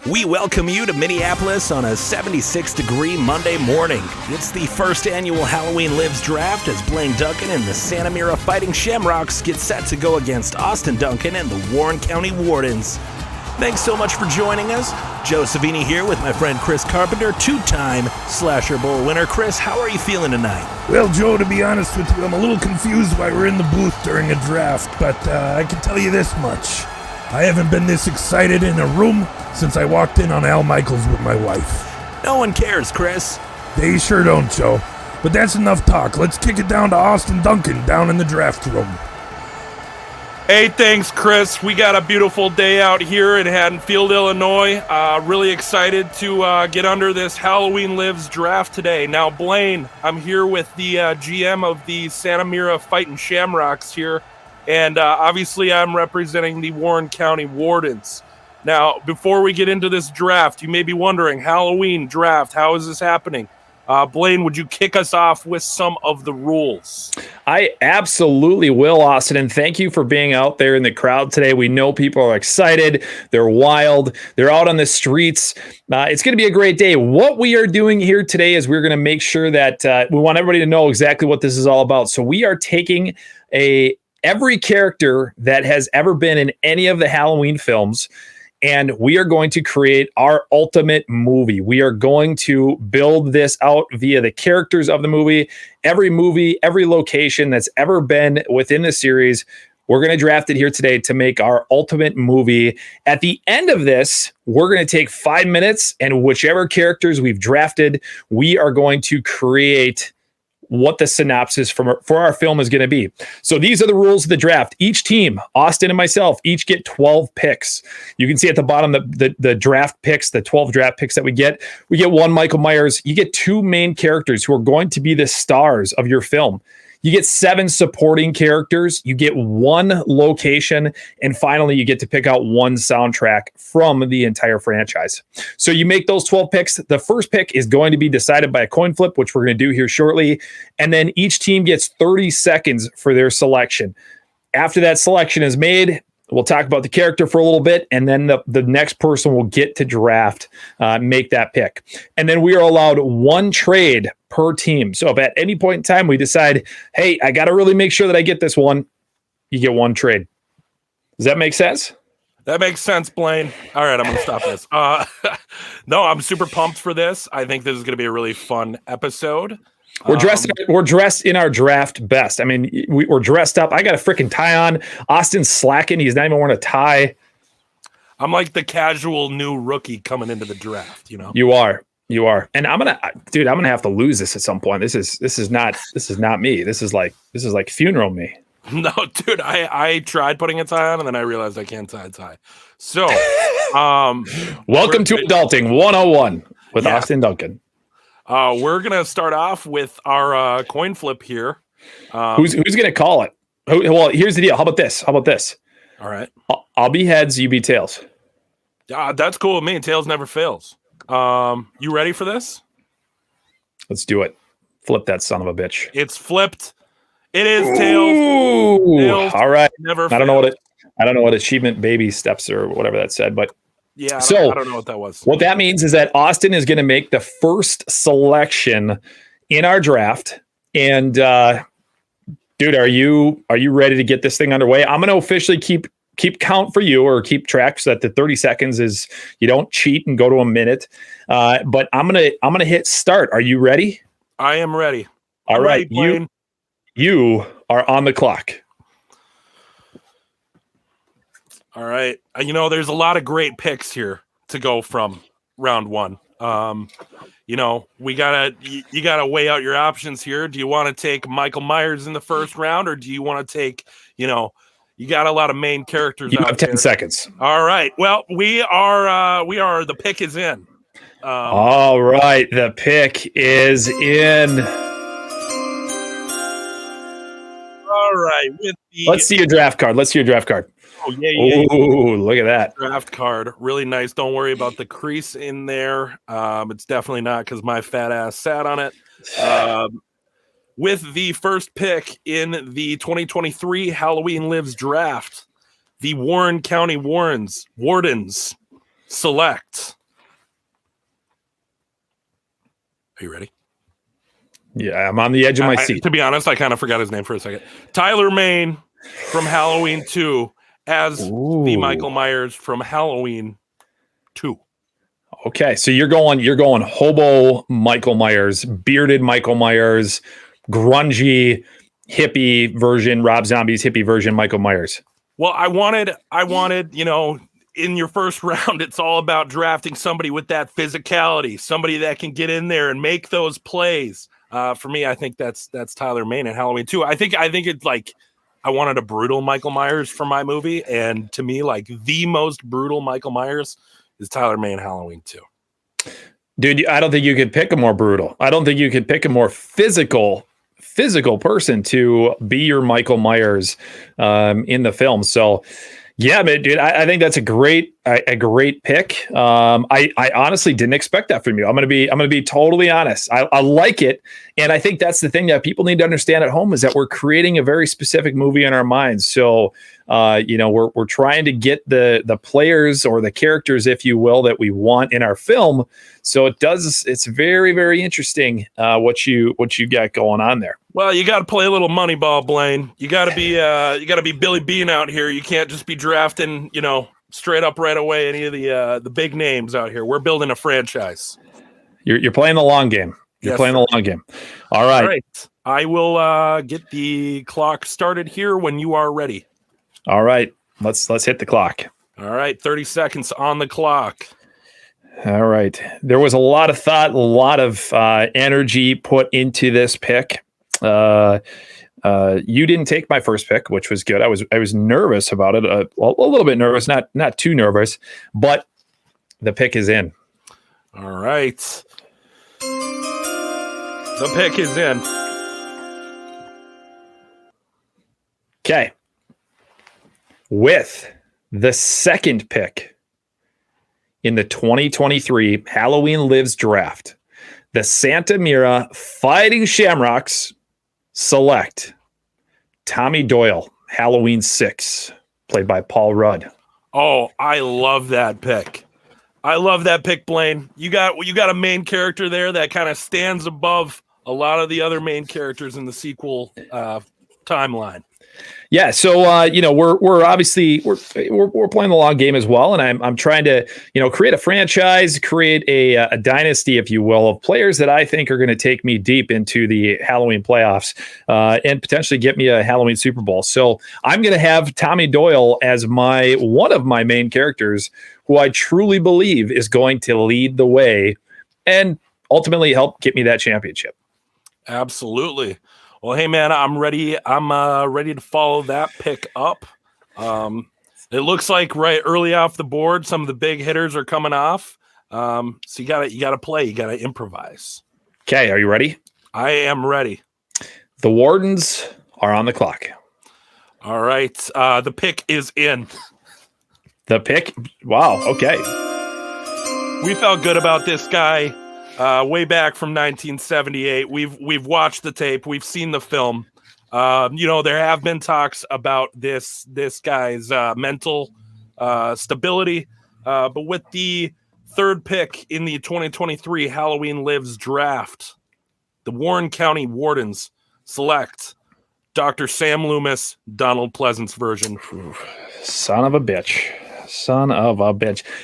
We welcome you to Minneapolis on a 76-degree Monday morning. It's the first annual Halloween Lives draft as Blaine Duncan and the Santa Mira Fighting Shamrocks get set to go against Austin Duncan and the Warren County Wardens. Thanks so much for joining us. Joe Savini here with my friend Chris Carpenter, two-time Slasher Bowl winner. Chris, how are you feeling tonight? Well, Joe, to be honest with you, I'm a little confused why we're in the booth during a draft, but I can tell you this much. I haven't been this excited in a room since I walked in on Al Michaels with my wife. No one cares, Chris. They sure don't, Joe. But that's enough talk. Let's kick it down to Austin Duncan down in the draft room. Hey, thanks, Chris. We got a beautiful day out here in Haddonfield, Illinois. Really excited to get under this Halloween Lives draft today. Now, Blaine, I'm here with the GM of the Santa Mira Fighting Shamrocks here, and obviously I'm representing the Warren County Wardens. Now, before we get into this draft, you may be wondering, Halloween draft, how is this happening? Blaine, would you kick us off with some of the rules? I absolutely will, Austin, and thank you for being out there in the crowd today. We know people are excited. They're wild. They're out on the streets. It's going to be a great day. What we are doing here today is we're going to make sure that we want everybody to know exactly what this is all about. So we are taking every character that has ever been in any of the Halloween films, and we are going to create our ultimate movie. We are going to build this out via the characters of the movie, every location that's ever been within the series. We're going to draft it here today to make our ultimate movie. At the end of this, we're going to take 5 minutes, and whichever characters we've drafted, we are going to create what the synopsis for our film is going to be. So these are the rules of the draft. Each team, Austin and myself, each get 12 picks. You can see at the bottom the draft picks, the 12 draft picks that we get. We get one Michael Myers. You get two main characters who are going to be the stars of your film. You get 7 supporting characters. You get 1 location. And finally, you get to pick out 1 soundtrack from the entire franchise. So you make those 12 picks. The first pick is going to be decided by a coin flip, which we're going to do here shortly. And then each team gets 30 seconds for their selection. After that selection is made, we'll talk about the character for a little bit, and then the next person will get to draft, make that pick. And then we are allowed 1 trade per team. So if at any point in time we decide, hey, I got to really make sure that I get this one, you get 1 trade. Does that make sense? That makes sense, Blaine. All right, I'm going to stop this. No, I'm super pumped for this. I think this is going to be a really fun episode. We're dressed in our draft best. I mean, we're dressed up. I got a freaking tie on. Austin's slacking. He's not even wearing a tie. I'm like the casual new rookie coming into the draft, you know? You are. And I'm gonna have to lose this at some point. This is not me. This is like funeral me. No, dude, I tried putting a tie on and then I realized I can't tie a tie. So welcome to Adulting 101 with Austin Duncan. We're gonna start off with our coin flip here. Who's gonna call it? Well, here's the deal. How about this? All right. I'll be heads, you be tails. That's cool with me. Tails never fails. You ready for this? Let's do it. Flip that son of a bitch. It's flipped. It is tails. Ooh, tails. All right. Never I don't know what achievement baby steps or whatever that said, but yeah, I don't know what that was. What that means is that Austin is going to make the first selection in our draft. And dude, are you ready to get this thing underway? I'm going to officially keep count for you, or keep track, so that the 30 seconds is, you don't cheat and go to a minute. But I'm gonna hit start. Are you ready? I am ready. All right, you are on the clock. All right. There's a lot of great picks here to go from round 1. You gotta weigh out your options here. Do you want to take Michael Myers in the first round, or do you want to take, you got a lot of main characters. You have 10 seconds. All right. Well, we are, the pick is in. All right. The pick is in. All right. Let's see your draft card. Oh, yeah. Ooh, look at that. Draft card. Really nice. Don't worry about the crease in there. It's definitely not because my fat ass sat on it. With the first pick in the 2023 Halloween Lives draft, the Warren County Wardens select Are you ready? Yeah, I'm on the edge of my seat. To be honest, I kind of forgot his name for a second. Tyler Mane from Halloween 2 as the Michael Myers from Halloween 2. Okay, so you're going hobo Michael Myers, bearded Michael Myers, grungy hippie version, Rob Zombie's hippie version, Michael Myers. Well, I wanted, in your first round, it's all about drafting somebody with that physicality, somebody that can get in there and make those plays. For me, I think that's Tyler Mane in Halloween 2. I think it's like I wanted a brutal Michael Myers for my movie, and to me, like the most brutal Michael Myers is Tyler Mane Halloween 2. Dude, I don't think you could pick a more brutal. I don't think you could pick a more physical person to be your Michael Myers in the film. So, yeah, man, dude, I think that's a great pick. I honestly didn't expect that from you. I'm gonna be totally honest. I like it, and I think that's the thing that people need to understand at home is that we're creating a very specific movie in our minds. So, we're trying to get the players or the characters, if you will, that we want in our film. So it's very, very interesting what you got going on there. Well, you got to play a little money ball, Blaine. You got to be Billy Bean out here. You can't just be drafting, straight up right away any of the big names out here. We're building a franchise. You're playing the long game. You're playing the long game. All right. All right. I will get the clock started here when you are ready. All right. Let's hit the clock. All right. 30 seconds on the clock. All right. There was a lot of thought, a lot of energy put into this pick. You didn't take my first pick, which was good. I was nervous about it, a little bit nervous, not too nervous, but the pick is in. All right. The pick is in. Okay. With the second pick in the 2023 Halloween Lives draft, the Santa Mira Fighting Shamrocks select Tommy Doyle, Halloween 6, played by Paul Rudd. Oh, I love that pick. I love that pick, Blaine. You got a main character there that kind of stands above a lot of the other main characters in the sequel timeline. Yeah, so we're obviously we're playing the long game as well, and I'm trying to create a franchise, create a dynasty, if you will, of players that I think are going to take me deep into the Halloween playoffs and potentially get me a Halloween Super Bowl. So I'm going to have Tommy Doyle as one of my main characters, who I truly believe is going to lead the way and ultimately help get me that championship. Absolutely. Well, hey, man, I'm ready. I'm ready to follow that pick up. It looks like right early off the board, some of the big hitters are coming off. So you gotta play. You gotta improvise. Okay, are you ready? I am ready. The Wardens are on the clock. All right. The pick is in. The pick? Wow. Okay. We felt good about this guy. Way back from 1978, we've watched the tape, we've seen the film. There have been talks about this guy's mental stability, but with the third pick in the 2023 Halloween Lives draft, the Warren County Wardens select Dr. Sam Loomis, Donald Pleasance version. Son of a bitch.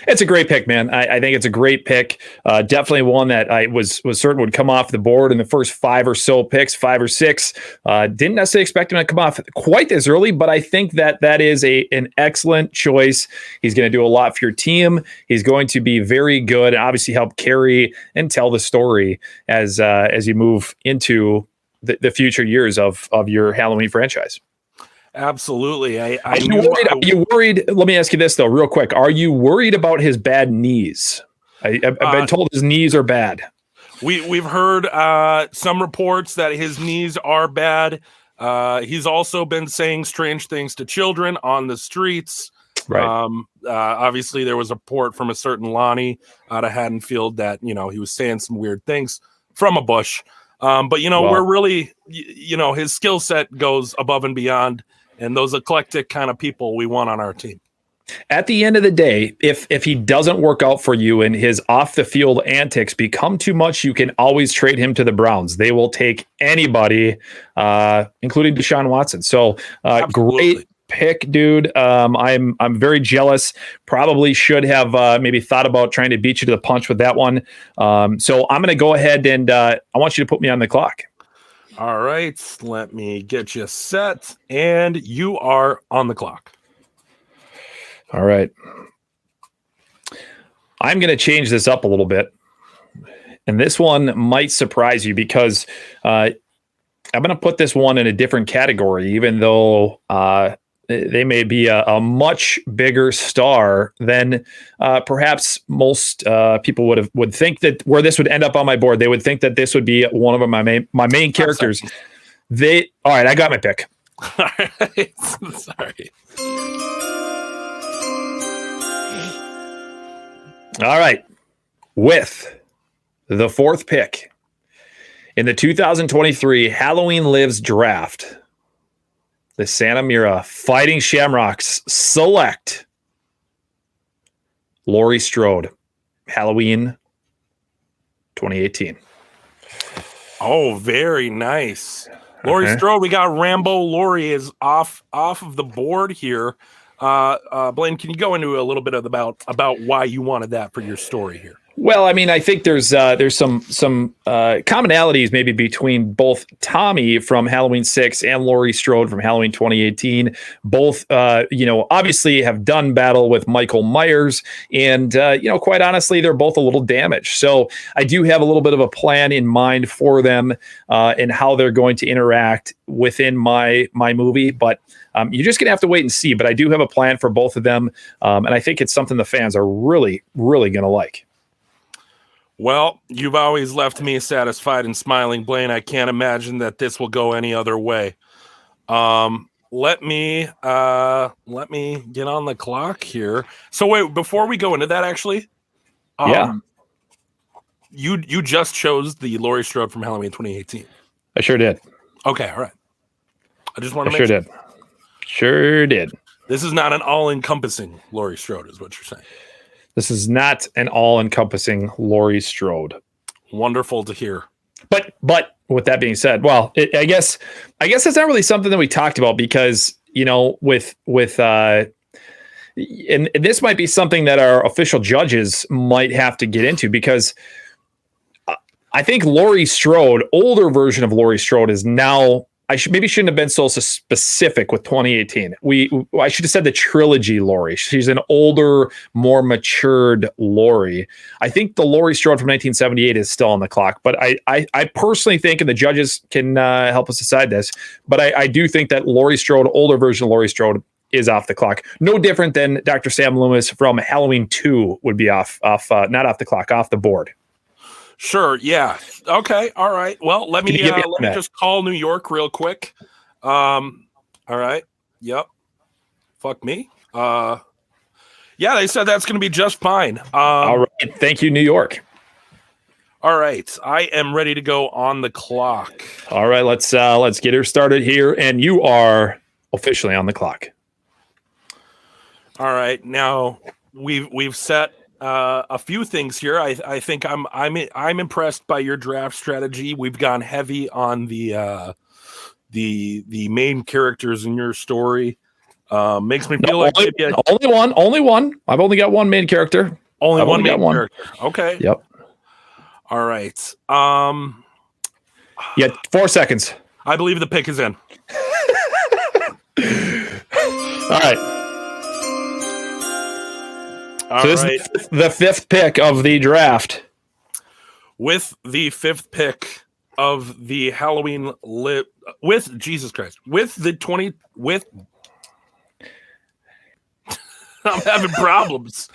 It's a great pick, man. I think it's a great pick. Definitely one that I was certain would come off the board in the first 5 or 6. Didn't necessarily expect him to come off quite as early, but I think that is an excellent choice. He's going to do a lot for your team. He's going to be very good and obviously help carry and tell the story as you move into the future years of your Halloween franchise. Absolutely. Are you worried? Let me ask you this, though, real quick. Are you worried about his bad knees? I've been told his knees are bad. We've heard some reports that his knees are bad. He's also been saying strange things to children on the streets. Right. Obviously, there was a report from a certain Lonnie out of Haddonfield that, he was saying some weird things from a bush. We're really, his skill set goes above and beyond. And those eclectic kind of people we want on our team. At the end of the day, if he doesn't work out for you and his off the field antics become too much, you can always trade him to the Browns. They will take anybody, including Deshaun Watson. So great pick, dude. I'm very jealous. Probably should have maybe thought about trying to beat you to the punch with that one. So I'm going to go ahead and I want you to put me on the clock. All right, let me get you set, and you are on the clock. All right. I'm going to change this up a little bit. And this one might surprise you because I'm going to put this one in a different category, even though they may be a much bigger star than perhaps most people would think that where this would end up on my board. They would think that this would be one of my main characters. All right, I got my pick. All right. Sorry. All right. With the fourth pick in the 2023 Halloween Lives draft, the Santa Mira Fighting Shamrocks select Laurie Strode, Halloween 2018. Oh, very nice. Laurie Strode, we got Rambo. Laurie is off of the board here. Blaine, can you go into a little bit about why you wanted that for your story here? Well, I mean, I think there's some commonalities maybe between both Tommy from Halloween 6 and Laurie Strode from Halloween 2018. Both, obviously have done battle with Michael Myers, and quite honestly, they're both a little damaged. So I do have a little bit of a plan in mind for them and how they're going to interact within my movie, but. You're just going to have to wait and see, but I do have a plan for both of them, and I think it's something the fans are really, really going to like. Well, you've always left me satisfied and smiling, Blaine. I can't imagine that this will go any other way. Let me get on the clock here. So wait, before we go into that, actually, you just chose the Laurie Strode from Halloween 2018. I sure did. Okay, all right. I just want to make sure did. Sure did. This is not an all-encompassing Laurie Strode, is what you're saying. This is not an all-encompassing Laurie Strode. Wonderful to hear. But with that being said, well, I guess it's not really something that we talked about because with and this might be something that our official judges might have to get into because I think Laurie Strode, older version of Laurie Strode, is now. Shouldn't have been so specific with 2018. I should have said the trilogy Laurie. She's an older, more matured Laurie. I think the Laurie Strode from 1978 is still on the clock, but I personally think, and the judges can help us decide this, but I do think that Laurie Strode, older version of Laurie Strode, is off the clock. No different than Dr. Sam Loomis from Halloween 2 would be not off the clock, off the board. Sure. Yeah. Okay. All right. Well, let me just call New York real quick. All right. Yep. Fuck me. Yeah, they said that's going to be just fine. All right. Thank you, New York. All right. I am ready to go on the clock. All right. Let's get her started here, and you are officially on the clock. All right. Now we've set. A few things here. I think I'm impressed by your draft strategy. We've gone heavy on the main characters in your story. Makes me feel only one. I've only got one main character. Only one main character. Okay. Yep. All right. Yeah, 4 seconds. I believe the pick is in. All right. So this is the fifth pick of the draft. With the fifth pick of the Halloween with Jesus Christ. I'm having problems.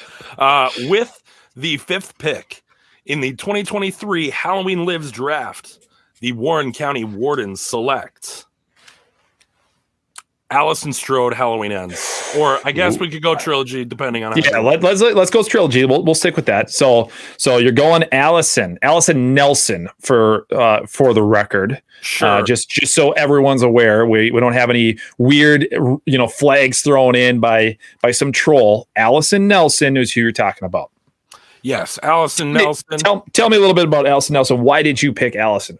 With the fifth pick in the 2023 Halloween Lives draft, the Warren County Wardens select Allison Strode, Halloween Ends, or I guess we could go trilogy depending on. Yeah, let's go trilogy. We'll stick with that. So you're going Allison Nelson for the record. Sure. Just so everyone's aware, we don't have any weird flags thrown in by some troll. Allison Nelson is who you're talking about. Yes, Allison Nelson. Tell me a little bit about Allison Nelson. Why did you pick Allison?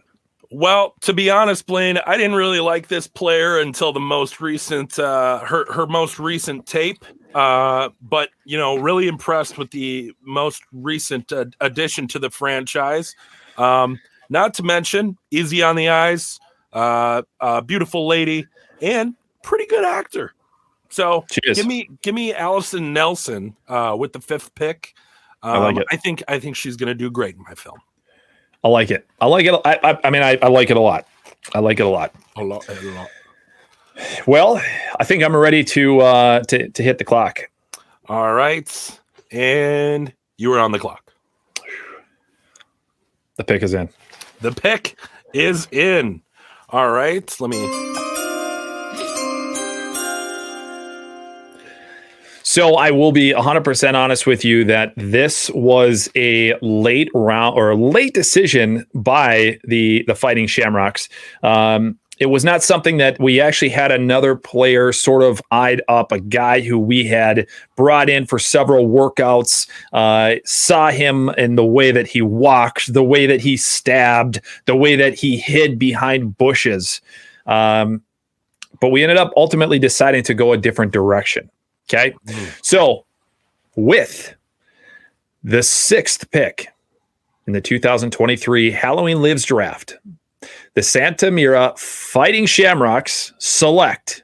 Well, to be honest, Blaine, I didn't really like this player until the most recent, her most recent tape. But really impressed with the most recent addition to the franchise. Not to mention, easy on the eyes, beautiful lady, and pretty good actor. So give me Allison Nelson with the 5th pick. I like it. I think she's going to do great in my film. I like it. I like it. I mean, I like it a lot. I like it a lot. A lot. Well, I think I'm ready to hit the clock. All right. And you are on the clock. The pick is in. The pick is in. All right. Let me. So I will be 100% honest with you that this was a late round or a late decision by the Fighting Shamrocks. It was not something that we actually had another player sort of eyed up, a guy who we had brought in for several workouts, saw him in the way that he walked, the way that he stabbed, the way that he hid behind bushes. But we ended up ultimately deciding to go a different direction. Okay. So with the 6th pick in the 2023 Halloween Lives draft, the Santa Mira Fighting Shamrocks select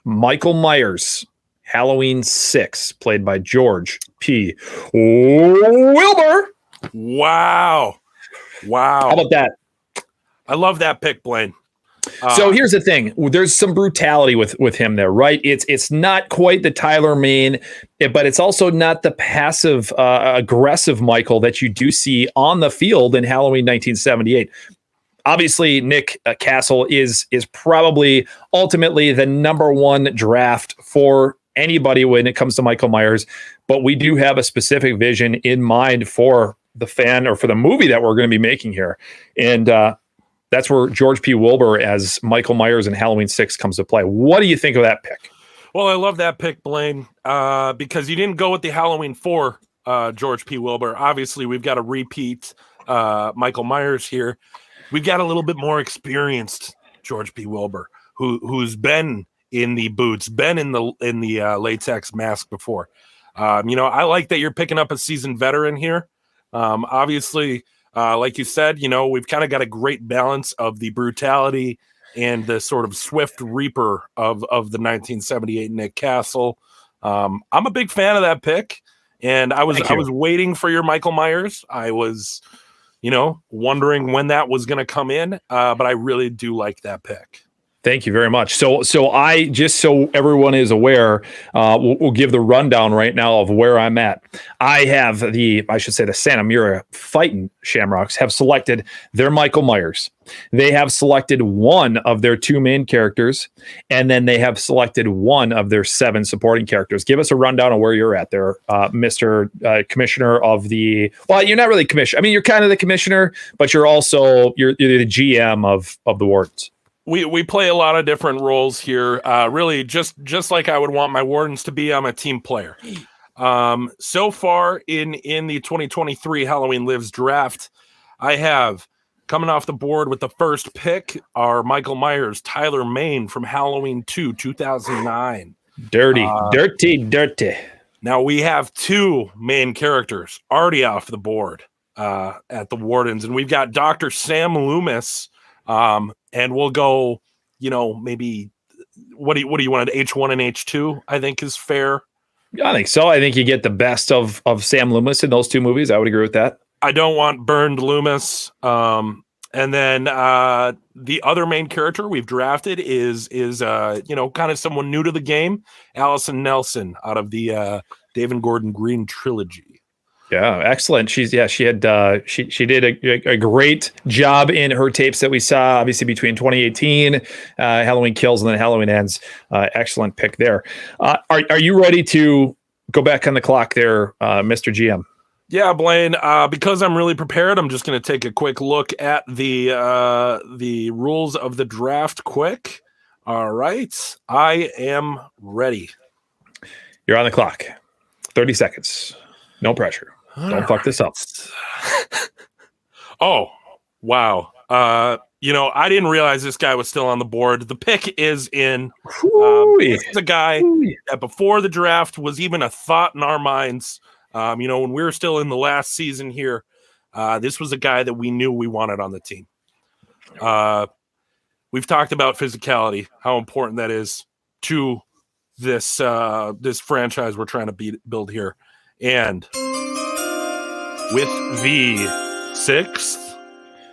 Michael Myers, Halloween 6, played by George P. Wilbur. Wow. How about that? I love that pick, Blaine. So here's the thing. There's some brutality with him there, right? It's not quite the Tyler Mane, but it's also not the passive, aggressive Michael that you do see on the field in Halloween 1978. Obviously, Nick Castle is probably ultimately the number one draft for anybody when it comes to Michael Myers, but we do have a specific vision in mind for the fan or for the movie that we're going to be making here. And that's where George P. Wilbur as Michael Myers in Halloween 6 comes to play. What do you think of that pick? Well, I love that pick, Blaine, because you didn't go with the Halloween 4 George P. Wilbur. Obviously, we've got a repeat Michael Myers here. We've got a little bit more experienced George P. Wilbur, who's been in the boots, been in the latex mask before. I like that you're picking up a seasoned veteran here. Obviously, like you said, we've kind of got a great balance of the brutality and the sort of swift reaper of the 1978 Nick Castle. I'm a big fan of that pick, and I was waiting for your Michael Myers. I was, wondering when that was going to come in, but I really do like that pick. Thank you very much. So I, just so everyone is aware, we'll give the rundown right now of where I'm at. I have the Santa Mira Fighting Shamrocks have selected their Michael Myers. They have selected one of their 2 main characters, and then they have selected one of their 7 supporting characters. Give us a rundown of where you're at there, Mr. Commissioner of the. Well, you're not really commissioner. I mean, you're kind of the commissioner, but you're the GM of the Wardens. We play a lot of different roles here. Really, just like I would want my Wardens to be. I'm a team player. So far in the 2023 Halloween Lives draft, I have coming off the board with the 1st pick are Michael Myers, Tyler Mane from Halloween 2, 2009. Dirty. Now we have 2 main characters already off the board at the Wardens, and we've got Dr. Sam Loomis. And we'll go, maybe what do you want? H1 and H2, I think is fair. I think so. I think you get the best of Sam Loomis in those 2 movies. I would agree with that. I don't want burned Loomis. And then the other main character we've drafted is kind of someone new to the game, Allison Nelson out of the David Gordon Green trilogy. Yeah, excellent. She did a great job in her tapes that we saw, obviously between 2018, Halloween Kills, and then Halloween Ends. Excellent pick there. Are you ready to go back on the clock there, Mr. GM? Yeah, Blaine. Because I'm really prepared, I'm just going to take a quick look at the rules of the draft. Quick. All right, I am ready. You're on the clock. 30 seconds. No pressure. Don't fuck this up. Oh, wow. I didn't realize this guy was still on the board. The pick is in. This is a guy that before the draft was even a thought in our minds. When we were still in the last season here, this was a guy that we knew we wanted on the team. We've talked about physicality, how important that is to this franchise we're trying to build here. And with the sixth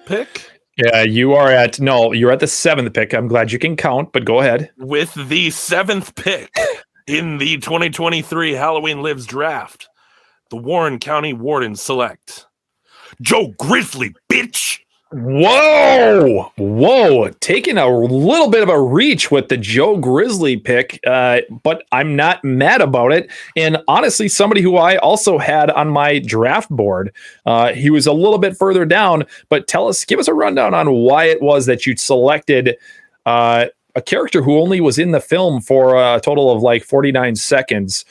pick. Yeah, you're at the 7th pick. I'm glad you can count, but go ahead. With the 7th pick in the 2023 Halloween Lives draft, the Warren County Wardens select Joe Grizzly, bitch. Whoa. Taking a little bit of a reach with the Joe Grizzly pick, but I'm not mad about it. And honestly, somebody who I also had on my draft board, he was a little bit further down, but give us a rundown on why it was that you selected a character who only was in the film for a total of like 49 seconds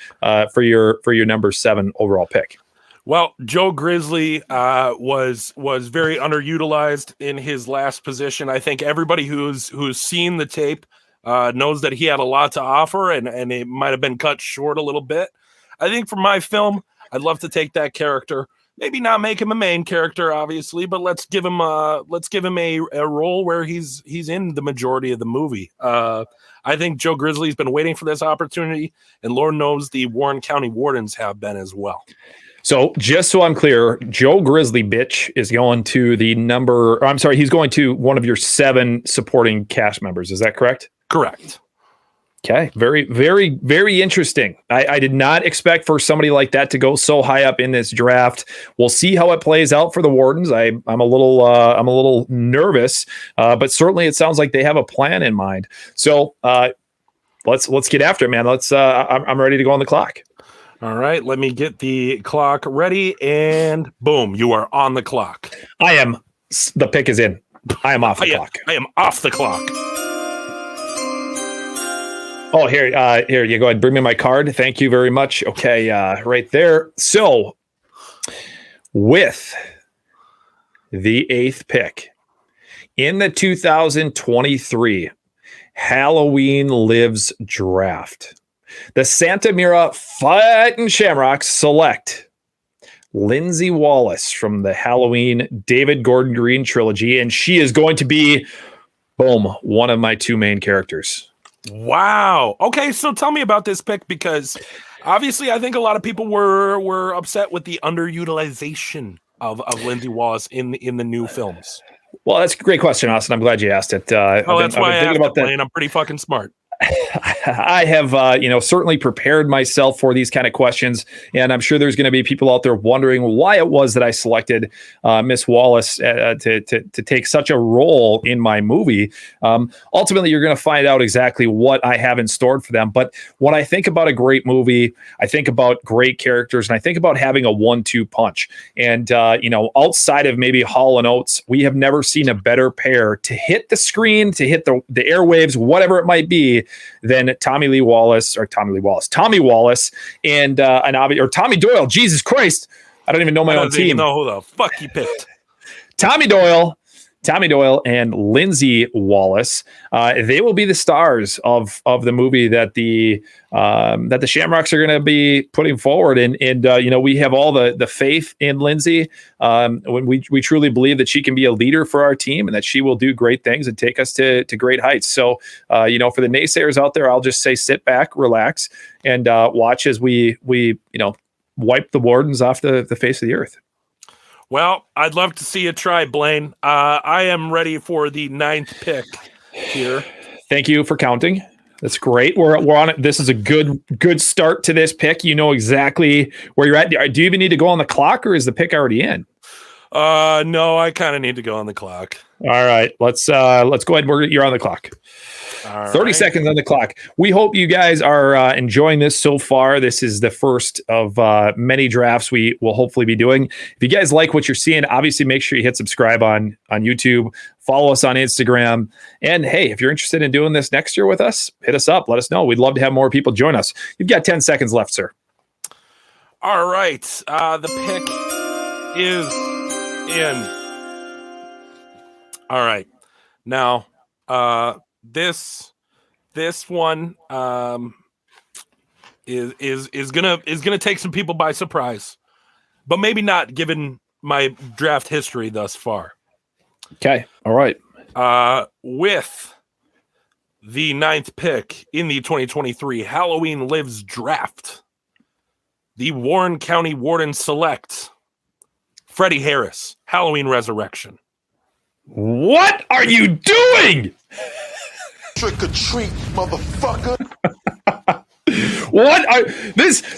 for your number 7 overall pick. Well, Joe Grizzly was very underutilized in his last position. I think everybody who's seen the tape knows that he had a lot to offer, and it might have been cut short a little bit. I think for my film, I'd love to take that character, maybe not make him a main character, obviously, but let's give him a role where he's in the majority of the movie. I think Joe Grizzly's been waiting for this opportunity, and Lord knows the Warren County Wardens have been as well. So just so I'm clear, Joe Grizzly bitch is going to he's going to one of your 7 supporting cast members. Is that correct? Correct. Okay. Very, very, very interesting. I did not expect for somebody like that to go so high up in this draft. We'll see how it plays out for the Wardens. I'm a little nervous, but certainly it sounds like they have a plan in mind. So let's get after it, man. I'm ready to go on the clock. All right, let me get the clock ready, and boom, you are on the clock. I am. The pick is in. I am off the clock. I am off the clock. Oh, here you go ahead. Bring me my card. Thank you very much. Okay, right there. So, with the 8th pick in the 2023 Halloween Lives draft, the Santa Mira Fighting Shamrocks select Lindsay Wallace from the Halloween David Gordon Green trilogy, and she is going to be, boom, one of my 2 main characters. Wow. Okay, so tell me about this pick, because obviously I think a lot of people were upset with the underutilization of Lindsay Wallace in the new films. Well, that's a great question, Austin. I'm glad you asked it. That's why I asked about that. I'm pretty fucking smart. I have, certainly prepared myself for these kind of questions, and I'm sure there's going to be people out there wondering why it was that I selected Miss Wallace to take such a role in my movie. Ultimately, you're going to find out exactly what I have in store for them. But when I think about a great movie, I think about great characters, and I think about having a 1-2 punch. And outside of maybe Hall and Oates, we have never seen a better pair to hit the screen, to hit the airwaves, whatever it might be, than Tommy Wallace, and Tommy Doyle. Jesus Christ, I don't even know my own team. Know who the fuck he picked. Tommy Doyle and Lindsay Wallace. They will be the stars of the movie that the Shamrocks are going to be putting forward. And we have all the faith in Lindsay. When we truly believe that she can be a leader for our team and that she will do great things and take us to great heights. So, for the naysayers out there, I'll just say sit back, relax, and watch as we wipe the Wardens off the face of the earth. Well, I'd love to see you try, Blaine. I am ready for the 9th pick here. Thank you for counting. That's great. We're on it. This is a good start to this pick. You know exactly where you're at. Do you even need to go on the clock, or is the pick already in? No, I kind of need to go on the clock. All right, let's go ahead. You're on the clock. All 30 right. seconds on the clock. We hope you guys are enjoying this so far. This is the first of many drafts we will hopefully be doing. If you guys like what you're seeing, obviously make sure you hit subscribe on YouTube. Follow us on Instagram. And hey, if you're interested in doing this next year with us, hit us up. Let us know. We'd love to have more people join us. You've got 10 seconds left, sir. All right. The pick is in. All right. Now, this one is gonna take some people by surprise, but maybe not given my draft history thus far. Okay. All right. With the 9th pick in the 2023 Halloween Lives draft, the Warren County Warden selects Freddie Harris, Halloween Resurrection. What are you doing? Trick or treat, motherfucker.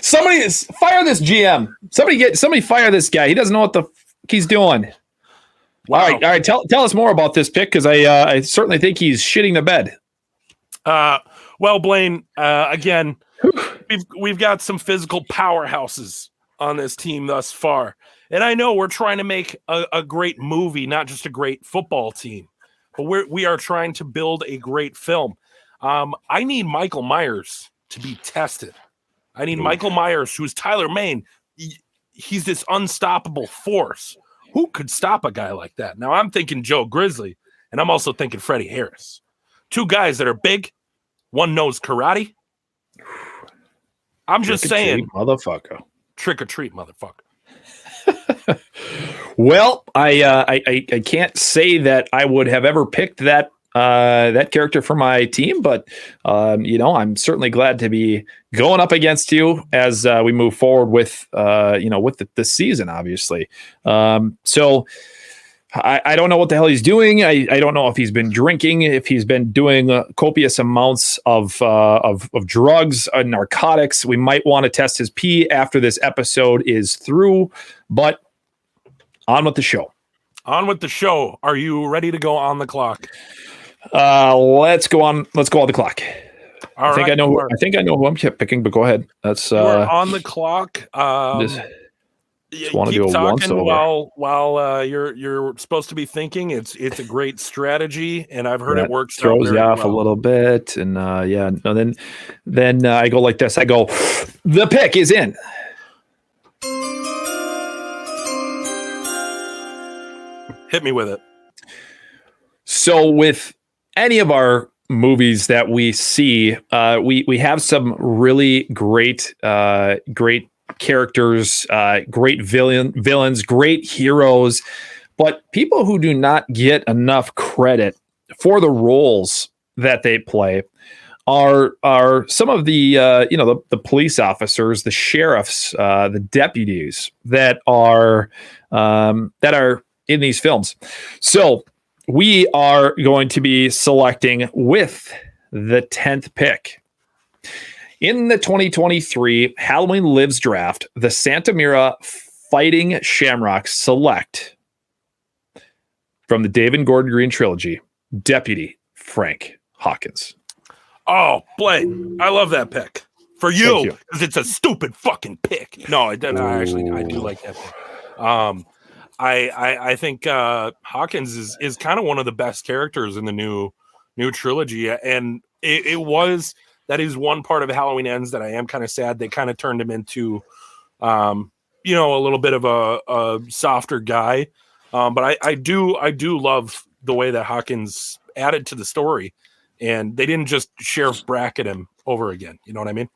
Somebody fire this GM. Somebody fire this guy. He doesn't know what the he's doing. Wow. All right. Tell us more about this pick, because I certainly think he's shitting the bed. Well, Blaine, again, we've got some physical powerhouses on this team thus far. And I know we're trying to make a great movie, not just a great football team, but we are trying to build a great film. I need Michael Myers to be tested. I need Michael Myers, who's Tyler Mane. He's this unstoppable force. Who could stop a guy like that? Now, I'm thinking Joe Grizzly, and I'm also thinking Freddie Harris. Two guys that are big. One knows karate. I'm just saying. Motherfucker. Trick or treat, motherfucker. Well, I can't say that I would have ever picked that character for my team, but I'm certainly glad to be going up against you as we move forward with the season, obviously. So I don't know what the hell he's doing. I don't know if he's been drinking, if he's been doing copious amounts of drugs, narcotics. We might want to test his pee after this episode is through, but on with the show. On with the show. Are you ready to go on the clock? Let's go on the clock. I think I know who I'm picking, but go ahead. That's we're on the clock. Just want to do keep a talking once while you're supposed to be thinking. It's a great strategy, and I've heard it works. Throws you off a little bit, and then I go like this. I go, the pick is in. Hit me with it. So with any of our movies that we see, we have some really great characters, great villains, great heroes, but people who do not get enough credit for the roles that they play are some of the the police officers, the sheriffs, the deputies that are in these films. So we are going to be selecting with the 10th pick. In the 2023 Halloween Lives draft, the Santa Mira Fighting Shamrocks select from the David Gordon Green trilogy, Deputy Frank Hawkins. Oh, Blaine, I love that pick. For you, because it's a stupid fucking pick. No, I do like that pick. I think Hawkins is kind of one of the best characters in the new trilogy, and that is one part of Halloween Ends that I am kind of sad. They kind of turned him into, a little bit of a softer guy. But I do love the way that Hawkins added to the story, and they didn't just Sheriff bracket him over again. You know what I mean?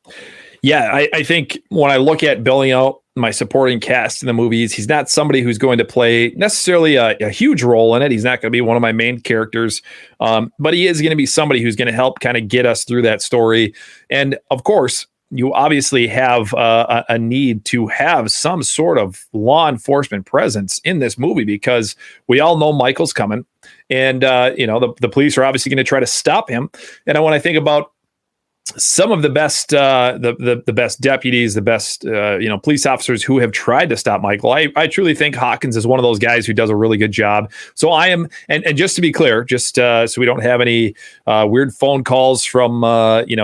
Yeah, I think when I look at building out my supporting cast in the movies, he's not somebody who's going to play necessarily a huge role in it. He's not going to be one of my main characters, but he is going to be somebody who's going to help kind of get us through that story. And of course, you obviously have a need to have some sort of law enforcement presence in this movie, because we all know Michael's coming, and the police are obviously going to try to stop him. And when I think about some of the best the best deputies, the best police officers who have tried to stop Michael. I truly think Hawkins is one of those guys who does a really good job. So I am, and just to be clear, just so we don't have any weird phone calls from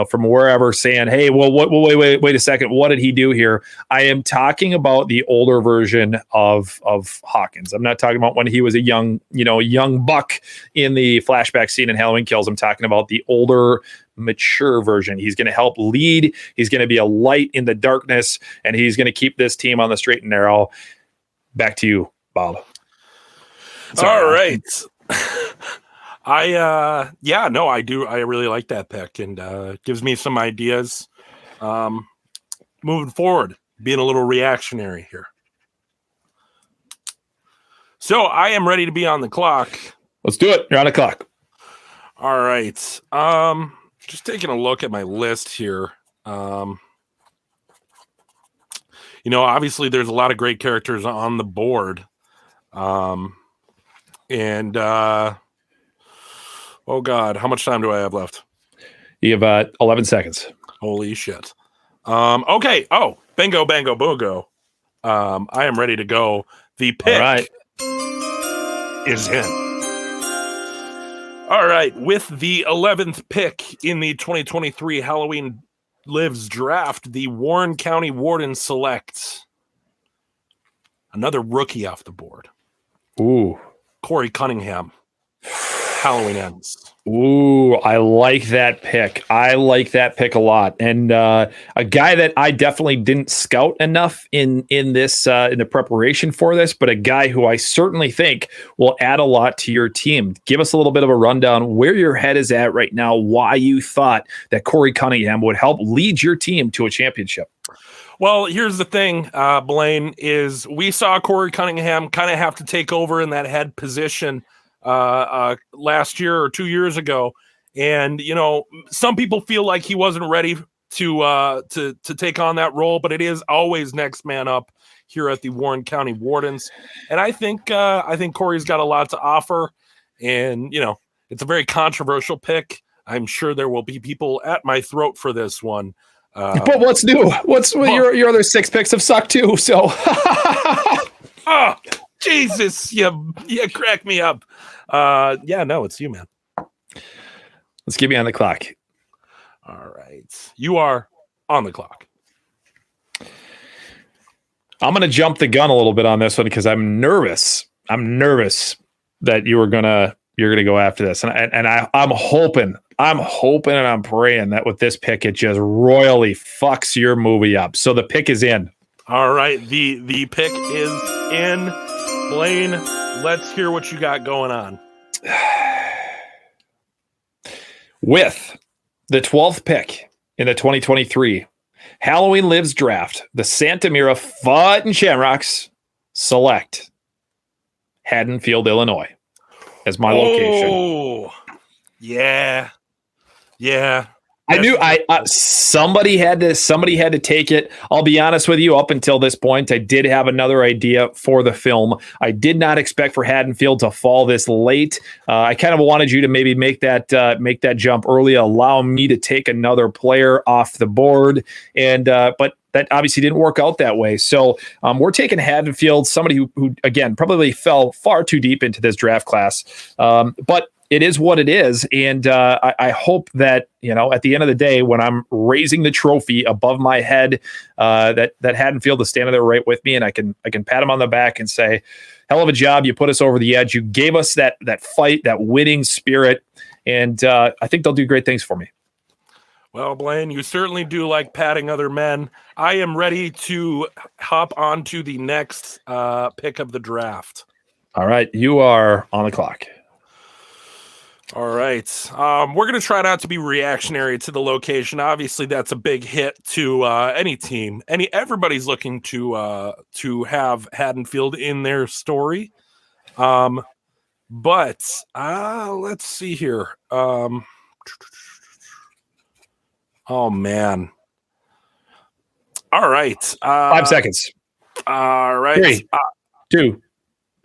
from wherever saying, hey, well, wait a second, what did he do here? I am talking about the older version of Hawkins. I'm not talking about when he was a young buck in the flashback scene in Halloween Kills. I'm talking about the older, mature version. He's going to help lead. He's going to be a light in the darkness, and he's going to keep this team on the straight and narrow. Back to you, Bob. All right. I do. I really like that pick, and gives me some ideas moving forward, being a little reactionary here. So I am ready to be on the clock. Let's do it. You're on the clock. All right. Just taking a look at my list here. Obviously there's a lot of great characters on the board. Oh God, how much time do I have left? You have 11 seconds. Holy shit. Okay. Oh, bingo, bango, boogo. I am ready to go. The pick is in. All right, with the 11th pick in the 2023 Halloween Lives draft, the Warren County Warden selects another rookie off the board. Ooh. Corey Cunningham. Halloween Ends. Ooh, I like that pick. I like that pick a lot. And a guy that I definitely didn't scout enough in this in the preparation for this, but a guy who I certainly think will add a lot to your team. Give us a little bit of a rundown where your head is at right now, why you thought that Corey Cunningham would help lead your team to a championship. Well, here's the thing, Blaine, is we saw Corey Cunningham kind of have to take over in that head position last year or 2 years ago, and some people feel like he wasn't ready to take on that role, but it is always next man up here at the Warren County Wardens, and I think Corey's got a lot to offer, and it's a very controversial pick. I'm sure there will be people at my throat for this one. But what's new? Your other 6 picks have sucked too. So, oh Jesus, you crack me up. It's you, man. Let's get me on the clock. All right. You are on the clock. I'm going to jump the gun a little bit on this one because I'm nervous. I'm nervous that you're going to go after this. And I'm hoping and I'm praying that with this pick, it just royally fucks your movie up. So the pick is in. All right. The pick is in. Blaine, let's hear what you got going on. With the 12th pick in the 2023 Halloween Lives draft, the Santa Mira Fighting Shamrocks select Haddonfield, Illinois as my location. Oh, yeah. I knew somebody had to take it. I'll be honest with you. Up until this point, I did have another idea for the film. I did not expect for Haddonfield to fall this late. I kind of wanted you to maybe make that jump early, allow me to take another player off the board, and but that obviously didn't work out that way. So we're taking Haddonfield, somebody who again probably fell far too deep into this draft class, but it is what it is, and I hope that at the end of the day, when I'm raising the trophy above my head, that Haddonfield is standing there right with me, and I can pat him on the back and say, "Hell of a job! You put us over the edge. You gave us that fight, that winning spirit, and I think they'll do great things for me." Well, Blaine, you certainly do like patting other men. I am ready to hop on to the next pick of the draft. All right, you are on the clock. All right. We're going to try not to be reactionary to the location. Obviously, that's a big hit to any team. Everybody's looking to have Haddonfield in their story. But let's see here. Oh, man. All right. 5 seconds. All right. 3, 2,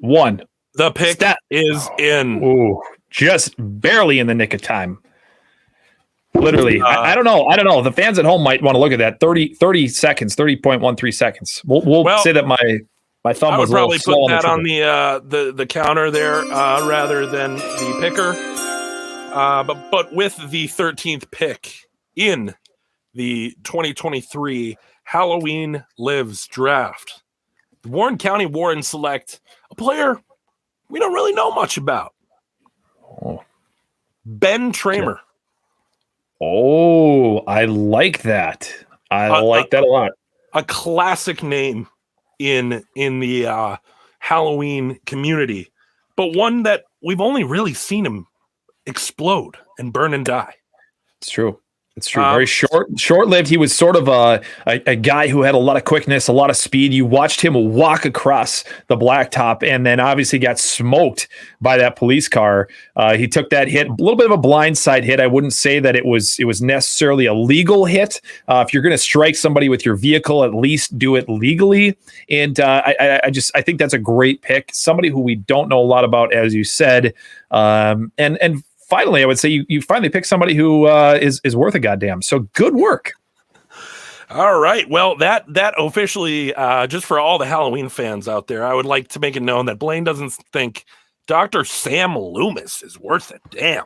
1. The pick is in. Ooh. Just barely in the nick of time. Literally. I don't know. The fans at home might want to look at that. 30 seconds, 30.13 seconds. We'll say that my thumb was a little slow on the trigger. I would probably put that on the counter there rather than the picker. But with the 13th pick in the 2023 Halloween Lives draft, the Warren County Warrens select a player we don't really know much about. Ben Tramer. Oh, I like that. I like that a lot. A classic name in the Halloween community, but one that we've only really seen him explode and burn and die. It's true. It's true. Very short-lived. He was sort of a guy who had a lot of quickness, a lot of speed. You watched him walk across the blacktop and then obviously got smoked by that police car. He took that hit, a little bit of a blindside hit. I wouldn't say that it was necessarily a legal hit. If you're going to strike somebody with your vehicle, at least do it legally. And I think that's a great pick. Somebody who we don't know a lot about, as you said, and finally, I would say you finally picked somebody who is worth a goddamn. So good work. All right. Well, that officially, just for all the Halloween fans out there, I would like to make it known that Blaine doesn't think Dr. Sam Loomis is worth a damn.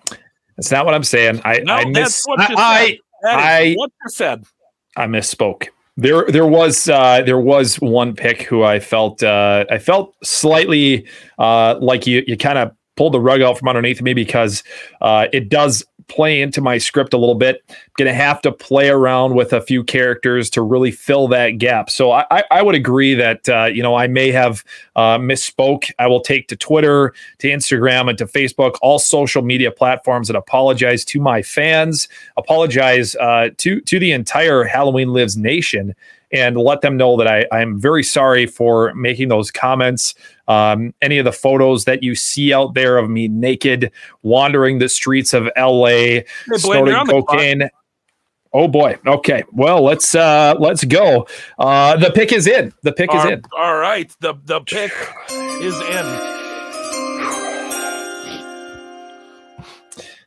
That's not what I'm saying. That's what you said. That is what you said. I misspoke. There was one pick who I felt slightly like you kind of pulled the rug out from underneath me because it does play into my script a little bit. Going to have to play around with a few characters to really fill that gap. So I would agree that, I may have misspoke. I will take to Twitter, to Instagram, and to Facebook, all social media platforms, and apologize to my fans, apologize to the entire Halloween Lives nation, and let them know that I'm very sorry for making those comments. Any of the photos that you see out there of me naked, wandering the streets of LA, snorting cocaine. Oh boy. Okay. Well, let's go. The pick is in. All right. The pick is in.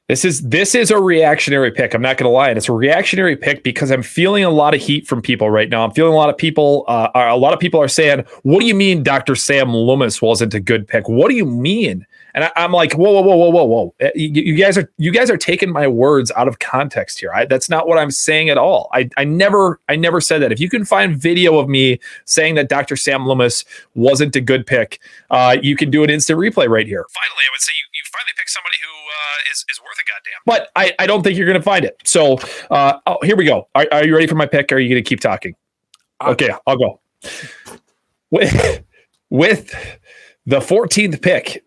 This is a reactionary pick. I'm not going to lie. It's a reactionary pick because I'm feeling a lot of heat from people right now. I'm feeling a lot of people are saying, "What do you mean Dr. Sam Loomis wasn't a good pick? What do you mean?" And I'm like, whoa. You guys are taking my words out of context here. That's not what I'm saying at all. I never said that. If you can find video of me saying that Dr. Sam Loomis wasn't a good pick, you can do an instant replay right here. Finally, I would say you finally picked somebody who is worth a goddamn. But I don't think you're going to find it. So here we go. Are you ready for my pick? Or are you going to keep talking? Okay, I'll go. With the 14th pick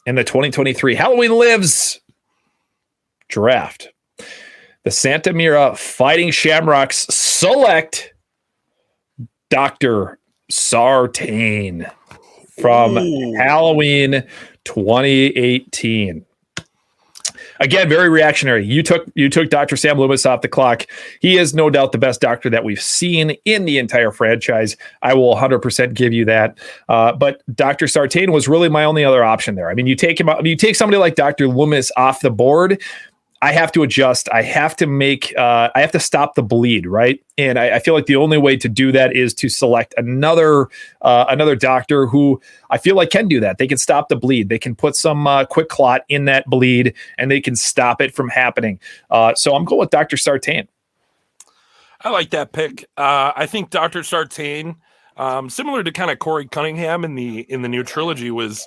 in the 2023 Halloween Lives draft, the Santa Mira Fighting Shamrocks select Dr. Sartain from Halloween 2018. Again, very reactionary. You took Dr. Sam Loomis off the clock. He is no doubt the best doctor that we've seen in the entire franchise. I will 100% give you that. But Dr. Sartain was really my only other option there. I mean, you take somebody like Dr. Loomis off the board, I have to adjust. I have to stop the bleed, right? And I feel like the only way to do that is to select another doctor who I feel like can do that. They can stop the bleed. They can put some quick clot in that bleed, and they can stop it from happening. So I'm going with Dr. Sartain. I like that pick. I think Dr. Sartain, similar to kind of Corey Cunningham in the new trilogy, was,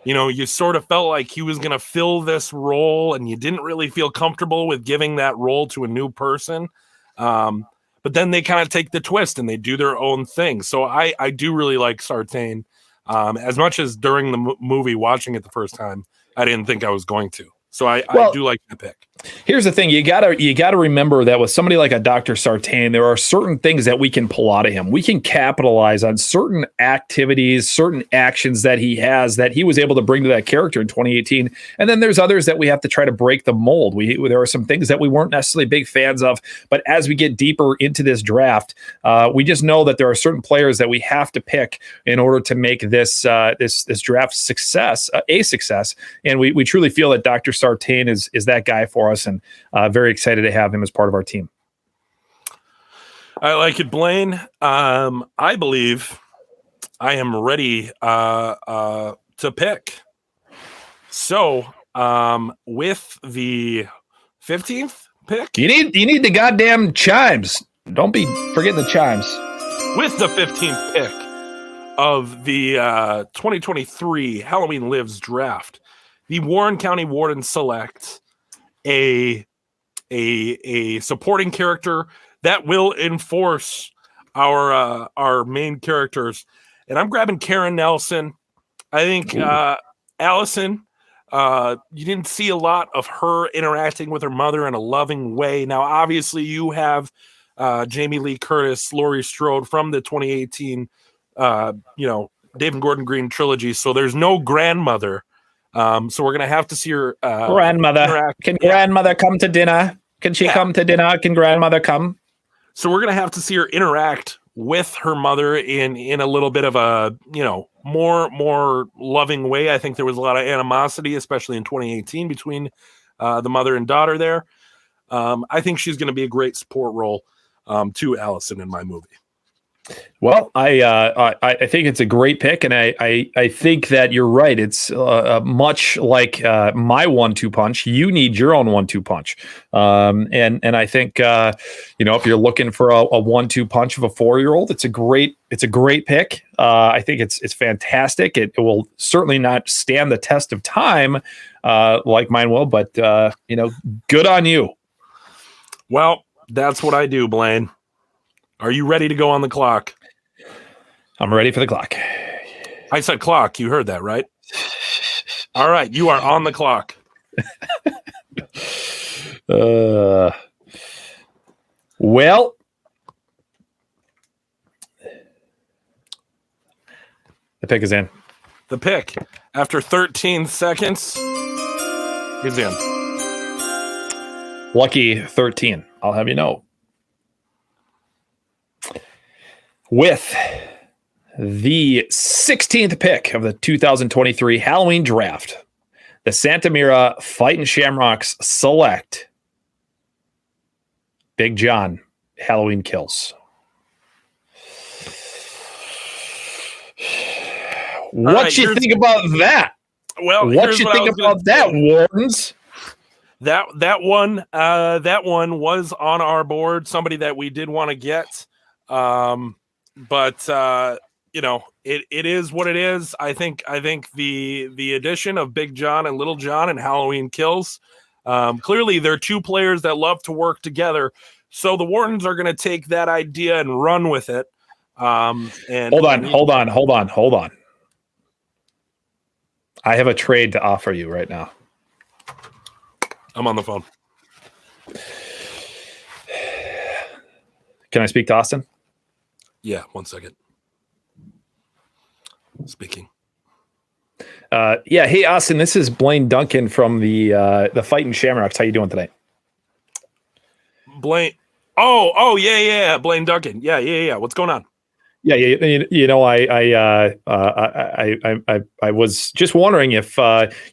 you sort of felt like he was going to fill this role, and you didn't really feel comfortable with giving that role to a new person. But then they kind of take the twist and they do their own thing. So I do really like Sartain. As much as during the movie, watching it the first time, I didn't think I was going to. So I do like the pick. Here's the thing. You gotta remember that with somebody like a Dr. Sartain, there are certain things that we can pull out of him. We can capitalize on certain activities, certain actions that he has that he was able to bring to that character in 2018. And then there's others that we have to try to break the mold. There are some things that we weren't necessarily big fans of, but as we get deeper into this draft, we just know that there are certain players that we have to pick in order to make this draft a success. And we truly feel that Dr. Sartain is that guy for us. Morrison. Very excited to have him as part of our team. I like it, Blaine. I believe I am ready to pick. So, with the 15th pick, You need the goddamn chimes. Don't be forgetting the chimes. with the 15th pick of the 2023 Halloween Lives draft, the Warren County Wardens select a supporting character that will enforce our main characters. And I'm grabbing Karen Nelson. I think Allison, you didn't see a lot of her interacting with her mother in a loving way. Now, obviously, you have Jamie Lee Curtis, Laurie Strode from the 2018, David Gordon Green trilogy. So there's no grandmother. So we're going to have to see her Grandmother. interact. Can grandmother come to dinner? Can she come to dinner? Can grandmother come? So we're going to have to see her interact with her mother in a little bit of a, more loving way. I think there was a lot of animosity, especially in 2018 between the mother and daughter there. I think she's going to be a great support role to Allison in my movie. Well, I think it's a great pick, and I think that you're right. It's much like my 1-2 punch. You need your own 1-2 punch, and I think if you're looking for a 1-2 punch of a 4-year-old, it's a great pick. I think it's fantastic. It will certainly not stand the test of time like mine will, but good on you. Well, that's what I do, Blaine. Are you ready to go on the clock? I'm ready for the clock. I said clock. You heard that, right? All right. You are on the clock. Well, the pick is in. The pick, after 13 seconds, is in. Lucky 13. I'll have you know. With the 16th pick of the 2023 Halloween draft, the Santa Mira Fighting Shamrocks select Big John, Halloween Kills. What you think about that? Well, what you think about that, Wardens? That one was on our board. Somebody that we did want to get. But it is what it is. I think the addition of Big John and Little John and Halloween Kills, clearly they're two players that love to work together. So the Wardens are going to take that idea and run with it. And hold on. I have a trade to offer you right now. I'm on the phone. Can I speak to Austin? Yeah, 1 second. Speaking. Hey Austin, this is Blaine Duncan from the Fighting Shamrocks. How you doing today? Blaine. Oh, yeah. Blaine Duncan. Yeah. What's going on? Yeah. I was just wondering if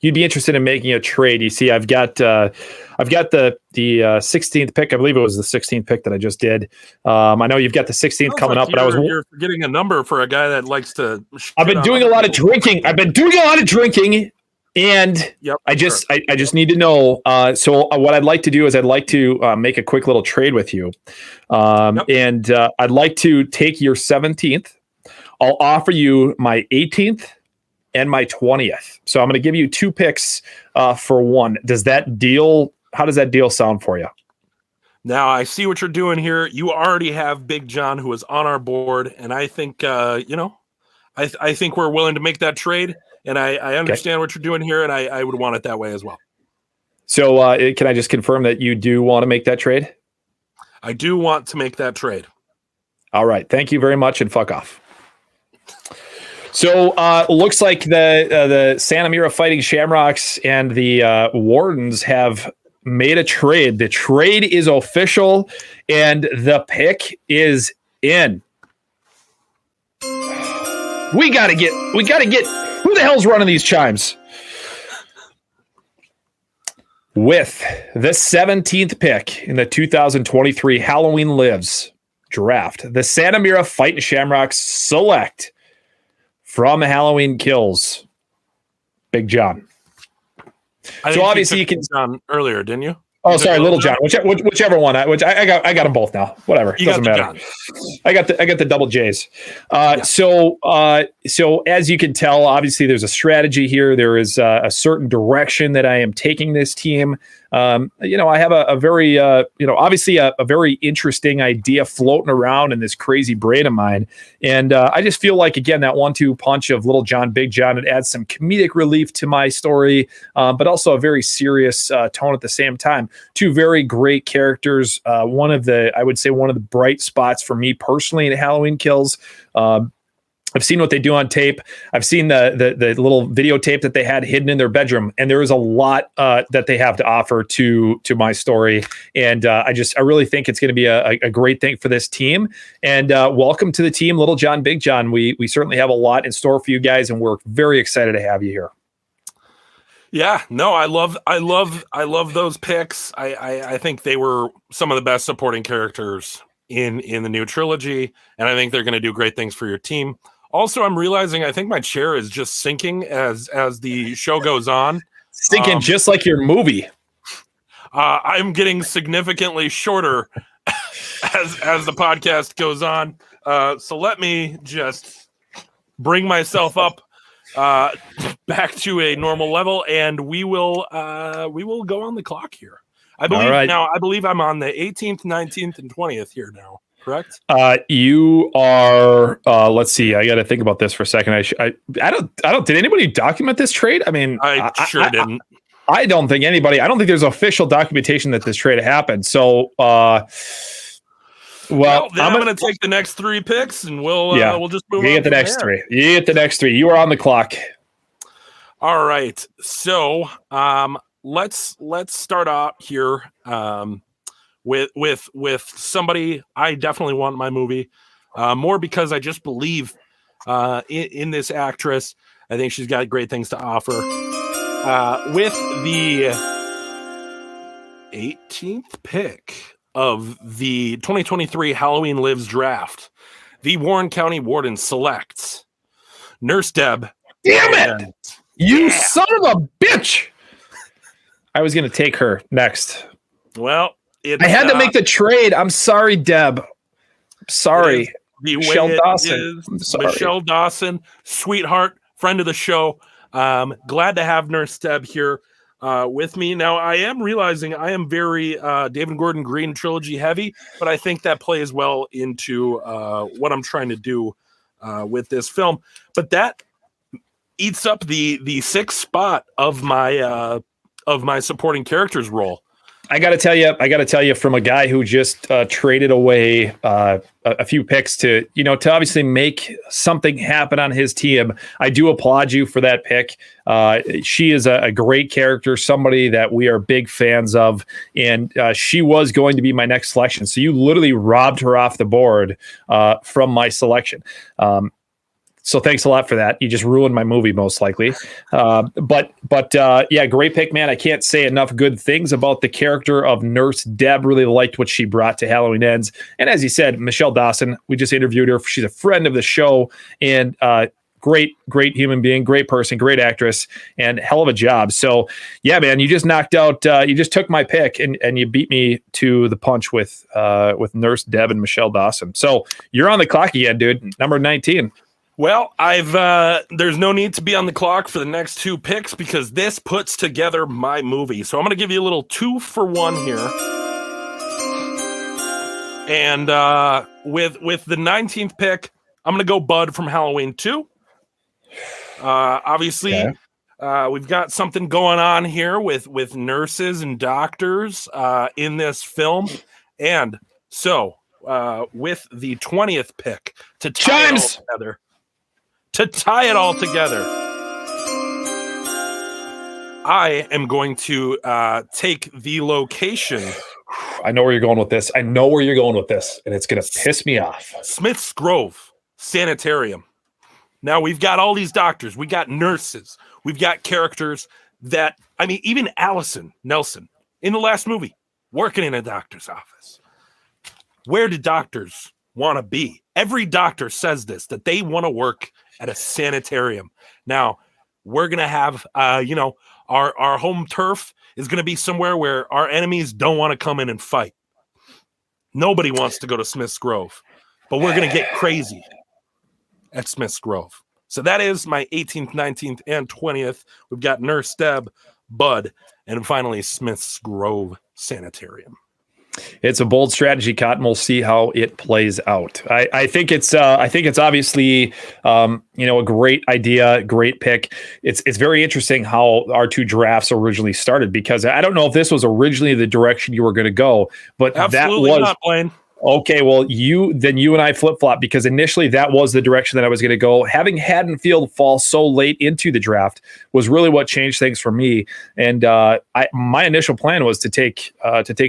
you'd be interested in making a trade. You see, I've got the 16th pick. I believe it was the 16th pick that I just did. I know you've got the 16th coming up, but you're forgetting a number for a guy that likes to. I've been doing a lot of drinking. And I just need to know. So what I'd like to do is I'd like to make a quick little trade with you. And I'd like to take your 17th. I'll offer you my 18th and my 20th. So I'm going to give you 2 picks for one. How does that deal sound for you? Now I see what you're doing here. You already have Big John, who is on our board. And I think, I think we're willing to make that trade. And I understand what you're doing here, and I would want it that way as well. So can I just confirm that you do want to make that trade? I do want to make that trade. All right. Thank you very much, and fuck off. So looks like the Santa Mira Fighting Shamrocks and the Wardens have made a trade. The trade is official, and the pick is in. We gotta get. Who the hell's running these chimes? With the 17th pick in the 2023 Halloween Lives draft, the Santa Mira Fighting Shamrocks select from Halloween Kills, Big John. So obviously you can John earlier, didn't you? Oh, sorry, Little John. Whichever one. I got them both now. Whatever, doesn't matter. I got the double J's. So as you can tell, obviously there's a strategy here. There is a certain direction that I am taking this team. I have a very obviously a very interesting idea floating around in this crazy brain of mine, and I just feel like, again, that 1-2 punch of Little John, Big John, it adds some comedic relief to my story, but also a very serious tone at the same time. Two very great characters. One of the bright spots for me personally in Halloween Kills. I've seen what they do on tape. I've seen the little videotape that they had hidden in their bedroom, and there is a lot that they have to offer to my story. And I really think it's going to be a great thing for this team. And welcome to the team, Little John, Big John. We certainly have a lot in store for you guys, and we're very excited to have you here. Yeah, no, I love those picks. I think they were some of the best supporting characters in the new trilogy, and I think they're going to do great things for your team. Also, I'm realizing I think my chair is just sinking as the show goes on. Sinking just like your movie. I'm getting significantly shorter as the podcast goes on. So let me just bring myself up back to a normal level, and we will go on the clock here. I believe I'm on the 18th, 19th, and 20th here now. Correct. You are. Let's see. I got to think about this for a second. I don't. Did anybody document this trade? I mean, I sure didn't. I don't think anybody. I don't think there's official documentation that this trade happened. So, well, then I'm going to take the next three picks, and we'll just move on. You get the next three. You get the next three. You are on the clock. All right. So, let's start out here. With somebody I definitely want in my movie, more because I just believe in this actress. I think she's got great things to offer. With the 18th pick of the 2023 Halloween Lives draft, the Warren County Warden selects Nurse Deb. Damn it! You son of a bitch! I was going to take her next. Well, I had to make the trade. I'm sorry, Deb. I'm sorry. Michelle Dawson. Michelle Dawson, sweetheart, friend of the show. Glad to have Nurse Deb here with me. Now, I am realizing I am very David Gordon Green trilogy heavy, but I think that plays well into what I'm trying to do with this film. But that eats up the sixth spot of my supporting characters role. I got to tell you, from a guy who just traded away a few picks to obviously make something happen on his team. I do applaud you for that pick. She is a great character, somebody that we are big fans of, and she was going to be my next selection. So you literally robbed her off the board from my selection. So thanks a lot for that. You just ruined my movie, most likely. But great pick, man. I can't say enough good things about the character of Nurse Deb. Really liked what she brought to Halloween Ends. And as you said, Michelle Dawson, we just interviewed her. She's a friend of the show and great human being, great person, great actress, and hell of a job. So yeah, man, you just knocked out, you just took my pick and you beat me to the punch with Nurse Deb and Michelle Dawson. So you're on the clock again, dude. Number 19. Well, there's no need to be on the clock for the next two picks because this puts together my movie. So I'm going to give you a little 2-for-1 here. And with the 19th pick, I'm going to go Bud from Halloween 2. Obviously, okay. We've got something going on here with nurses and doctors in this film. And so with the 20th pick to tie it all together, I am going to take the location. I know where you're going with this. And it's going to piss me off. Smith's Grove Sanitarium. Now, we've got all these doctors. We got nurses. We've got characters that, I mean, even Allison Nelson in the last movie, working in a doctor's office. Where do doctors want to be? Every doctor says this, that they want to work at a sanitarium. Now, we're going to have, our home turf is going to be somewhere where our enemies don't want to come in and fight. Nobody wants to go to Smith's Grove, but we're going to get crazy at Smith's Grove. So that is my 18th, 19th, and 20th. We've got Nurse Deb, Bud, and finally Smith's Grove Sanitarium. It's a bold strategy, Cotton. We'll see how it plays out. I think it's obviously a great idea, great pick. It's very interesting how our two drafts originally started, because I don't know if this was originally the direction you were going to go, but absolutely that was not, Blaine. Okay, well, you and I flip-flop, because initially that was the direction that I was going to go. Having Haddonfield fall so late into the draft was really what changed things for me. And my initial plan was to take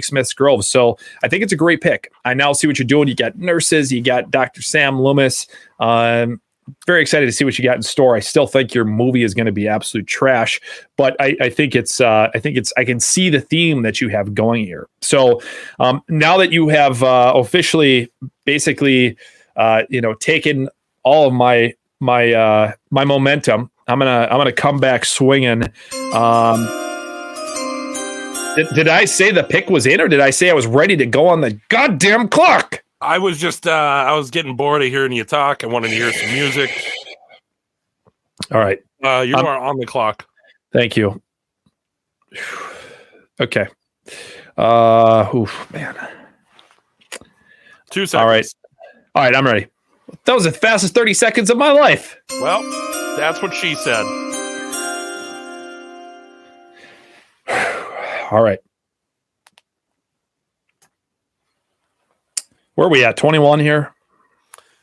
Smith's Grove. So I think it's a great pick. I now see what you're doing. You got nurses, you got Dr. Sam Loomis. Very excited to see what you got in store. I still think your movie is going to be absolute trash, but I think I can see the theme that you have going here. So now that you have officially basically taken all of my momentum, I'm gonna come back swinging. Did I say the pick was in, or did I say I was ready to go on the goddamn clock? I was just, I was getting bored of hearing you talk. I wanted to hear some music. All right. You are on the clock. Thank you. Okay. Man. 2 seconds. All right. I'm ready. That was the fastest 30 seconds of my life. Well, that's what she said. All right. Where are we at? 21 here?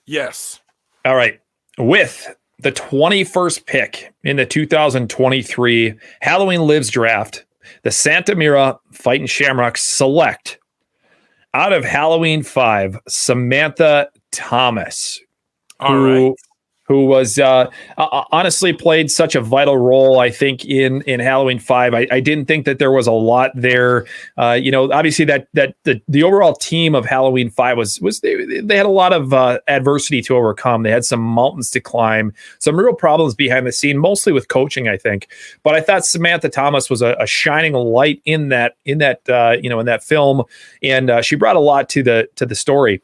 Yes. All right. With the 21st pick in the 2023 Halloween Lives draft, the Santa Mira Fighting Shamrocks select out of Halloween 5, Samantha Thomas, who was honestly played such a vital role, I think, in Halloween 5. I didn't think that there was a lot there. Obviously that the overall team of Halloween 5 was they had a lot of adversity to overcome. They had some mountains to climb, some real problems behind the scene, mostly with coaching, I think. But I thought Samantha Thomas was a shining light in that film, and she brought a lot to the story.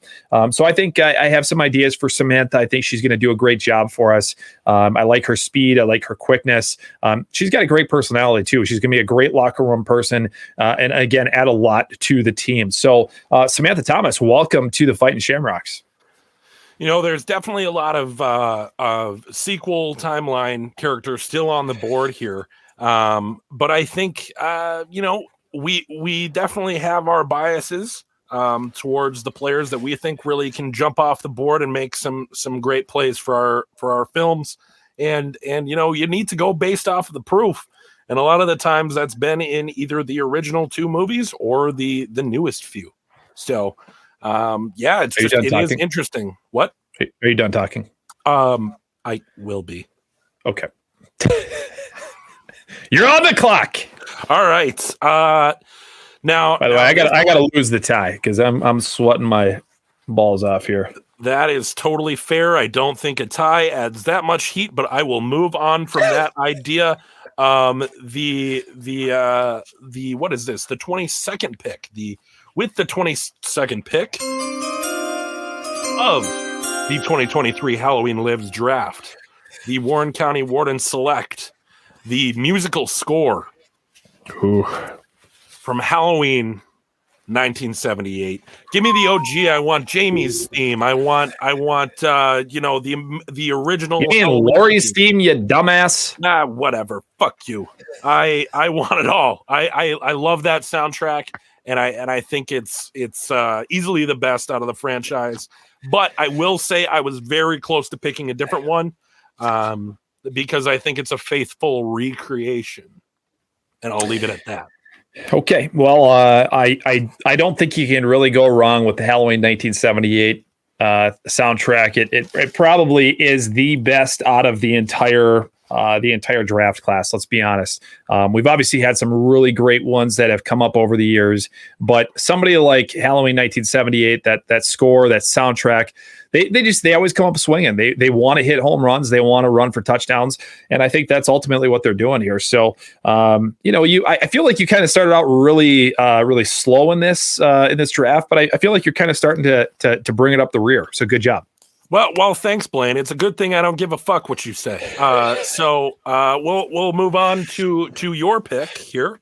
So I think I have some ideas for Samantha. I think she's going to do a great job for us. I like her speed. I like her quickness. She's got a great personality too. She's going to be a great locker room person, and again, add a lot to the team. So Samantha Thomas, welcome to the Fighting Shamrocks. There's definitely a lot of sequel timeline characters still on the board here. But I think, we definitely have our biases towards the players that we think really can jump off the board and make some great plays for our films. And you need to go based off of the proof. And a lot of the times that's been in either the original 2 movies or the newest few. So, it is interesting. What? Are you done talking? I will be. Okay. You're on the clock. All right. Now, by the way, I gotta lose the tie because I'm sweating my balls off here. That is totally fair. I don't think a tie adds that much heat, but I will move on from that idea. The what is this? The 22nd pick. With the 22nd pick of the 2023 Halloween Lives draft, the Warren County Warden select the musical score. Ooh. From Halloween 1978. Give me the OG. I want Jamie's theme. I want the original. You mean Laurie's theme, you dumbass? Nah, whatever. Fuck you. I want it all. I love that soundtrack, and I think it's easily the best out of the franchise. But I will say I was very close to picking a different one, because I think it's a faithful recreation, and I'll leave it at that. Okay, well, I don't think you can really go wrong with the Halloween 1978 soundtrack. It probably is the best out of the entire the entire draft class. Let's be honest. We've obviously had some really great ones that have come up over the years, but somebody like Halloween 1978, that score, that soundtrack, they always come up swinging. They want to hit home runs. They want to run for touchdowns. And I think that's ultimately what they're doing here. So, I feel like you kind of started out really slow in this draft, but I feel like you're kind of starting to bring it up the rear. So good job. Well, thanks, Blaine. It's a good thing I don't give a fuck what you say. So we'll move on to your pick here.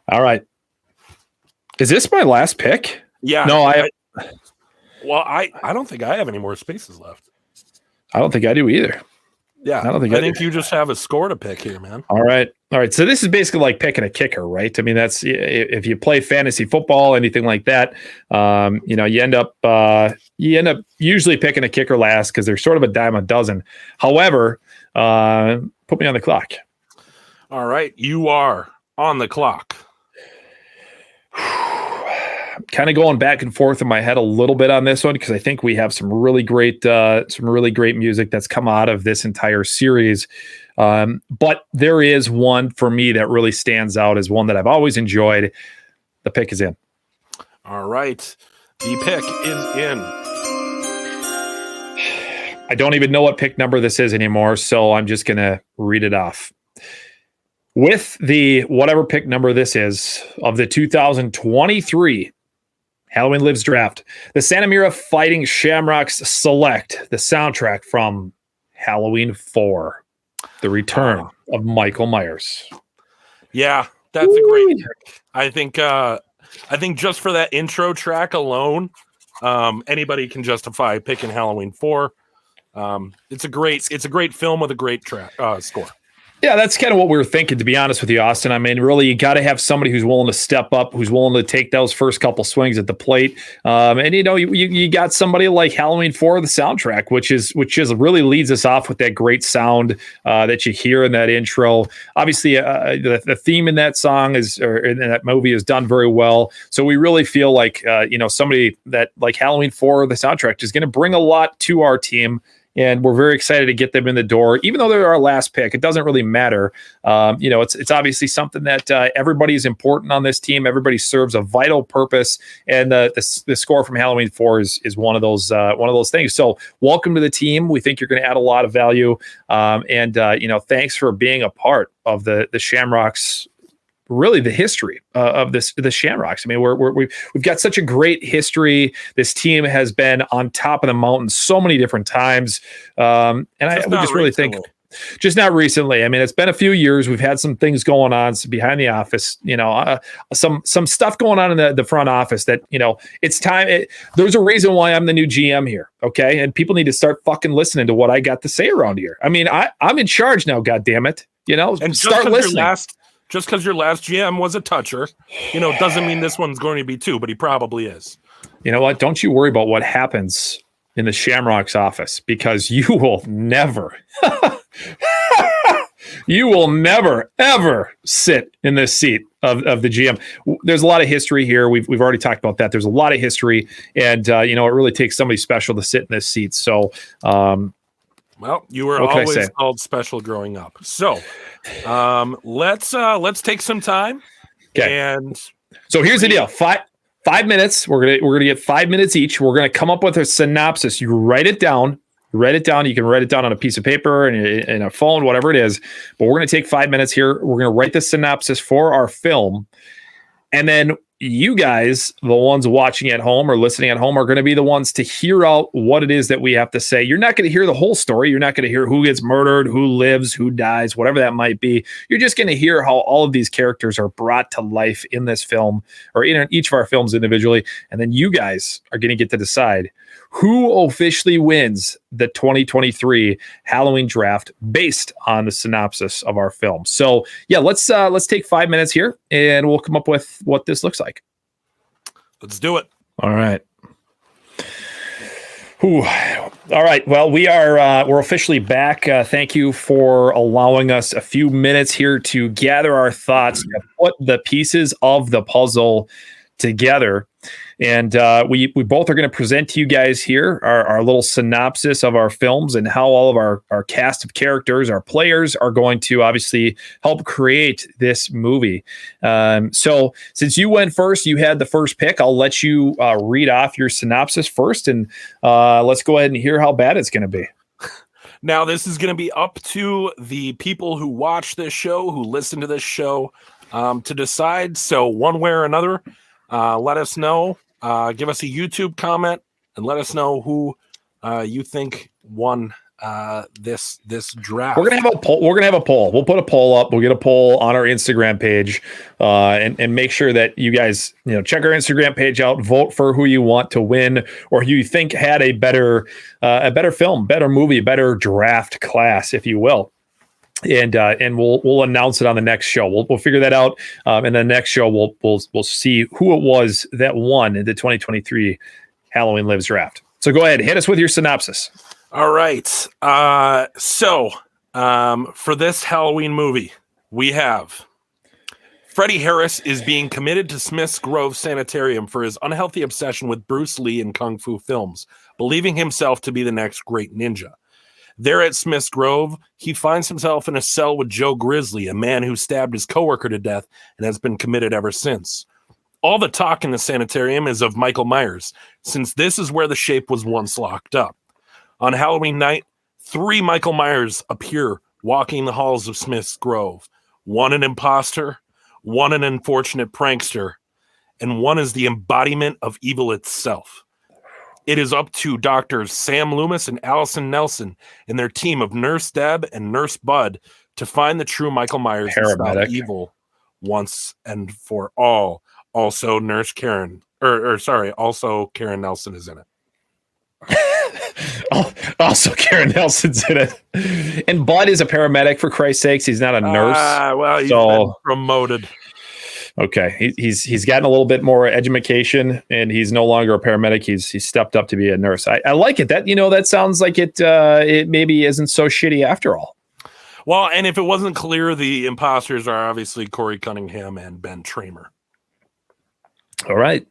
All right. Is this my last pick? Yeah. No, I don't think I have any more spaces left. I don't think I do either. Yeah. I think you just have a score to pick here, man. All right. So this is basically like picking a kicker, right? I mean, that's if you play fantasy football, anything like that, you end up usually picking a kicker last because they're sort of a dime a dozen. However, put me on the clock. All right. You are on the clock. Kind of going back and forth in my head a little bit on this one because I think we have some really great music that's come out of this entire series. But there is one for me that really stands out as one that I've always enjoyed. The pick is in. All right. The pick is in. I don't even know what pick number this is anymore, so I'm just going to read it off. With the whatever pick number this is of the 2023 Halloween Lives draft, the Santa Mira Fighting Shamrocks select the soundtrack from Halloween 4, The Return of Michael Myers. Yeah, that's a great pick. I think just for that intro track alone, anybody can justify picking Halloween 4. It's a great film with a great track score. Yeah, that's kind of what we were thinking, to be honest with you, Austin. I mean, really, you got to have somebody who's willing to step up, who's willing to take those first couple swings at the plate. And you got somebody like Halloween 4, the soundtrack, which is really leads us off with that great sound that you hear in that intro. Obviously, the theme in that song in that movie is done very well. So we really feel like somebody that like Halloween 4, the soundtrack, is going to bring a lot to our team. And we're very excited to get them in the door, even though they're our last pick. It doesn't really matter. It's obviously something that everybody is important on this team. Everybody serves a vital purpose, and the score from Halloween 4 is one of those things. So, welcome to the team. We think you're going to add a lot of value, and thanks for being a part of the Shamrocks. Really, the history of the Shamrocks. I mean, we've got such a great history. This team has been on top of the mountain so many different times, and we just really think, just not recently. I mean, it's been a few years. We've had some things going on behind the office. Some stuff going on in the front office that it's time. There's a reason why I'm the new GM here. Okay, and people need to start fucking listening to what I got to say around here. I mean, I'm in charge now. God damn it, and start listening. Just because your last GM was a toucher, doesn't mean this one's going to be too, but he probably is. You know what? Don't you worry about what happens in the Shamrocks office, because you will never, ever sit in this seat of the GM. There's a lot of history here. We've already talked about that. There's a lot of history, and it really takes somebody special to sit in this seat. So, well, you were always called special growing up. So, let's take some time. Okay. And so here's the deal. 5 minutes. We're gonna get 5 minutes each. We're gonna come up with a synopsis. You write it down. You can write it down on a piece of paper and in a phone, whatever it is. But we're gonna take 5 minutes here. We're gonna write the synopsis for our film, and then you guys, the ones watching at home or listening at home, are going to be the ones to hear out what it is that we have to say. You're not going to hear the whole story. You're not going to hear who gets murdered, who lives, who dies, whatever that might be. You're just going to hear how all of these characters are brought to life in this film, or in each of our films individually. And then you guys are going to get to decide who officially wins the 2023 Halloween draft based on the synopsis of our film. So yeah, let's take 5 minutes here and we'll come up with what this looks like. Let's do it. All right. All right. Well, we're officially back. Thank you for allowing us a few minutes here to gather our thoughts, to put the pieces of the puzzle together. And we both are going to present to you guys here our little synopsis of our films and how all of our cast of characters, our players, are going to obviously help create this movie. So since you went first, you had the first pick. I'll let you read off your synopsis first, and let's go ahead and hear how bad it's going to be. Now, this is going to be up to the people who watch this show, who listen to this show, to decide. So one way or another, let us know. Give us a YouTube comment and let us know who you think won this draft. We're gonna have a poll. We'll put a poll up. We'll get a poll on our Instagram page, and make sure that you guys check our Instagram page out. Vote for who you want to win, or who you think had a better film, better movie, better draft class, if you will. And we'll announce it on the next show. We'll figure that out. And the next show we'll see who it was that won the 2023 Halloween Lives draft. So go ahead, hit us with your synopsis. All right. So for this Halloween movie, we have Freddie Harris is being committed to Smith's Grove Sanitarium for his unhealthy obsession with Bruce Lee and Kung Fu films, believing himself to be the next great ninja. There at Smith's Grove, he finds himself in a cell with Joe Grizzly, a man who stabbed his coworker to death and has been committed ever since. All the talk in the sanitarium is of Michael Myers, since this is where the Shape was once locked up. On Halloween night, 3 Michael Myers appear walking the halls of Smith's Grove. One an imposter, one an unfortunate prankster, and one is the embodiment of evil itself. It is up to Doctors Sam Loomis and Allison Nelson and their team of Nurse Deb and Nurse Bud to find the true Michael Myers and stop evil once and for all. Also, Nurse Karen, also Karen Nelson is in it. Also, Karen Nelson's in it. And Bud is a paramedic, for Christ's sakes. He's not a nurse. Well, he's been promoted. Okay, he's gotten a little bit more education, and he's no longer a paramedic. He's stepped up to be a nurse. I like it. That sounds like it maybe isn't so shitty after all. Well, and if it wasn't clear, the imposters are obviously Corey Cunningham and Ben Tramer. All right.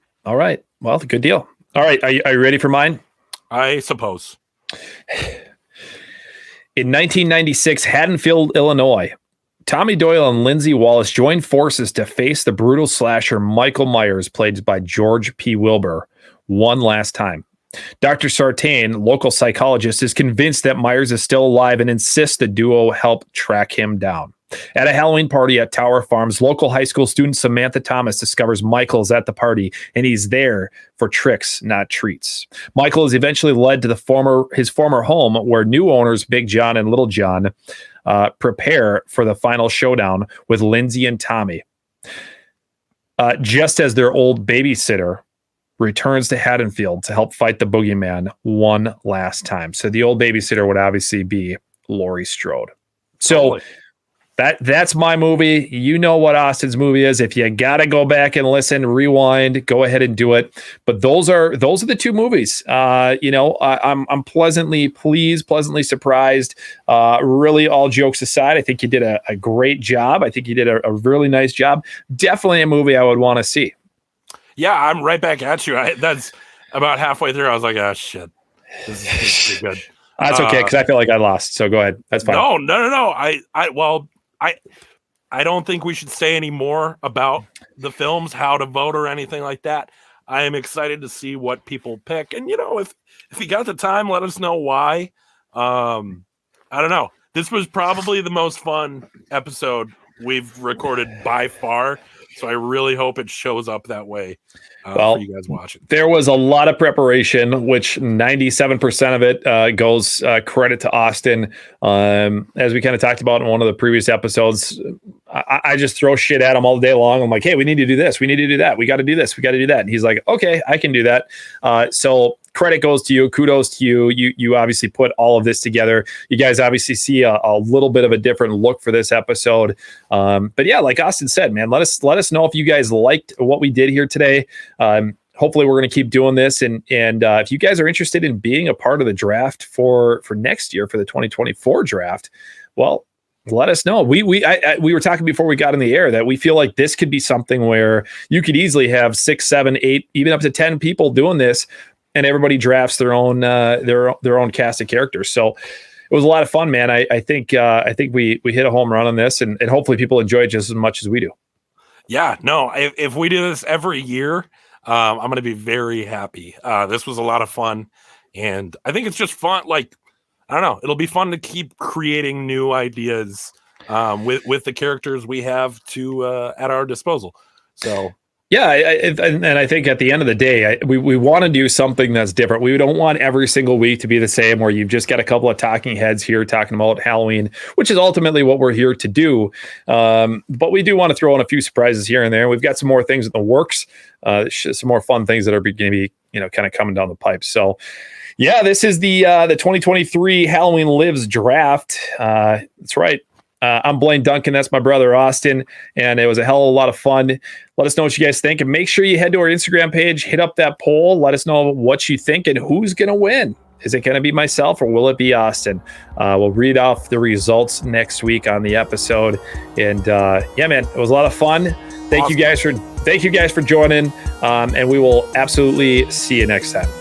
Well, good deal. All right, are you ready for mine? I suppose. In 1996, Haddonfield, Illinois, Tommy Doyle and Lindsay Wallace joined forces to face the brutal slasher Michael Myers, played by George P. Wilbur, one last time. Dr. Sartain, local psychologist, is convinced that Myers is still alive and insists the duo help track him down. At a Halloween party at Tower Farms, local high school student Samantha Thomas discovers Michael is at the party, and he's there for tricks, not treats. Michael is eventually led to his former home, where new owners Big John and Little John prepare for the final showdown with Lindsay and Tommy. Just as their old babysitter returns to Haddonfield to help fight the boogeyman one last time. So the old babysitter would obviously be Laurie Strode. So that's my movie. You know what Austin's movie is. If you got to go back and listen, rewind, go ahead and do it. But those are the 2 movies. I'm pleasantly pleased, pleasantly surprised. Really, all jokes aside, I think you did a great job. I think you did a really nice job. Definitely a movie I would want to see. Yeah, I'm right back at you. That's about halfway through. I was like, oh, shit. This is pretty good. That's okay, because I feel like I lost. So go ahead. That's fine. No. I don't think we should say any more about the films, how to vote or anything like that. I am excited to see what people pick. And, if you got the time, let us know why. I don't know. This was probably the most fun episode we've recorded by far. So I really hope it shows up that way for you guys watching. There was a lot of preparation, which 97% of it goes credit to Austin. As we kind of talked about in one of the previous episodes, I just throw shit at him all day long. I'm like, hey, we need to do this. We need to do that. We got to do this. We got to do that. And he's like, okay, I can do that. So credit goes to you. Kudos to you. You obviously put all of this together. You guys obviously see a little bit of a different look for this episode. But yeah, like Austin said, man, let us know if you guys liked what we did here today. Hopefully we're going to keep doing this. And if you guys are interested in being a part of the draft for next year, for the 2024 draft, well, Let us know. We were talking before we got in the air that we feel like this could be something where you could easily have 6, 7, 8, even up to 10 people doing this, and everybody drafts their own cast of characters. So it was a lot of fun, man. I think we hit a home run on this, and hopefully people enjoy it just as much as we do. Yeah, no, if we do this every year, I'm going to be very happy. This was a lot of fun, and I think it's just fun. Like, I don't know, it'll be fun to keep creating new ideas with the characters we have at our disposal. So. Yeah, and I think at the end of the day, we want to do something that's different. We don't want every single week to be the same, where you've just got a couple of talking heads here talking about Halloween, which is ultimately what we're here to do. But we do want to throw in a few surprises here and there. We've got some more things in the works, some more fun things that are going to be, kind of coming down the pipe. So, yeah, this is the 2023 Halloween Lives draft. That's right. I'm Blaine Duncan. That's my brother, Austin. And it was a hell of a lot of fun. Let us know what you guys think. And make sure you head to our Instagram page, hit up that poll. Let us know what you think and who's going to win. Is it going to be myself or will it be Austin? We'll read off the results next week on the episode. And yeah, man, it was a lot of fun. Thank you guys for joining. And we will absolutely see you next time.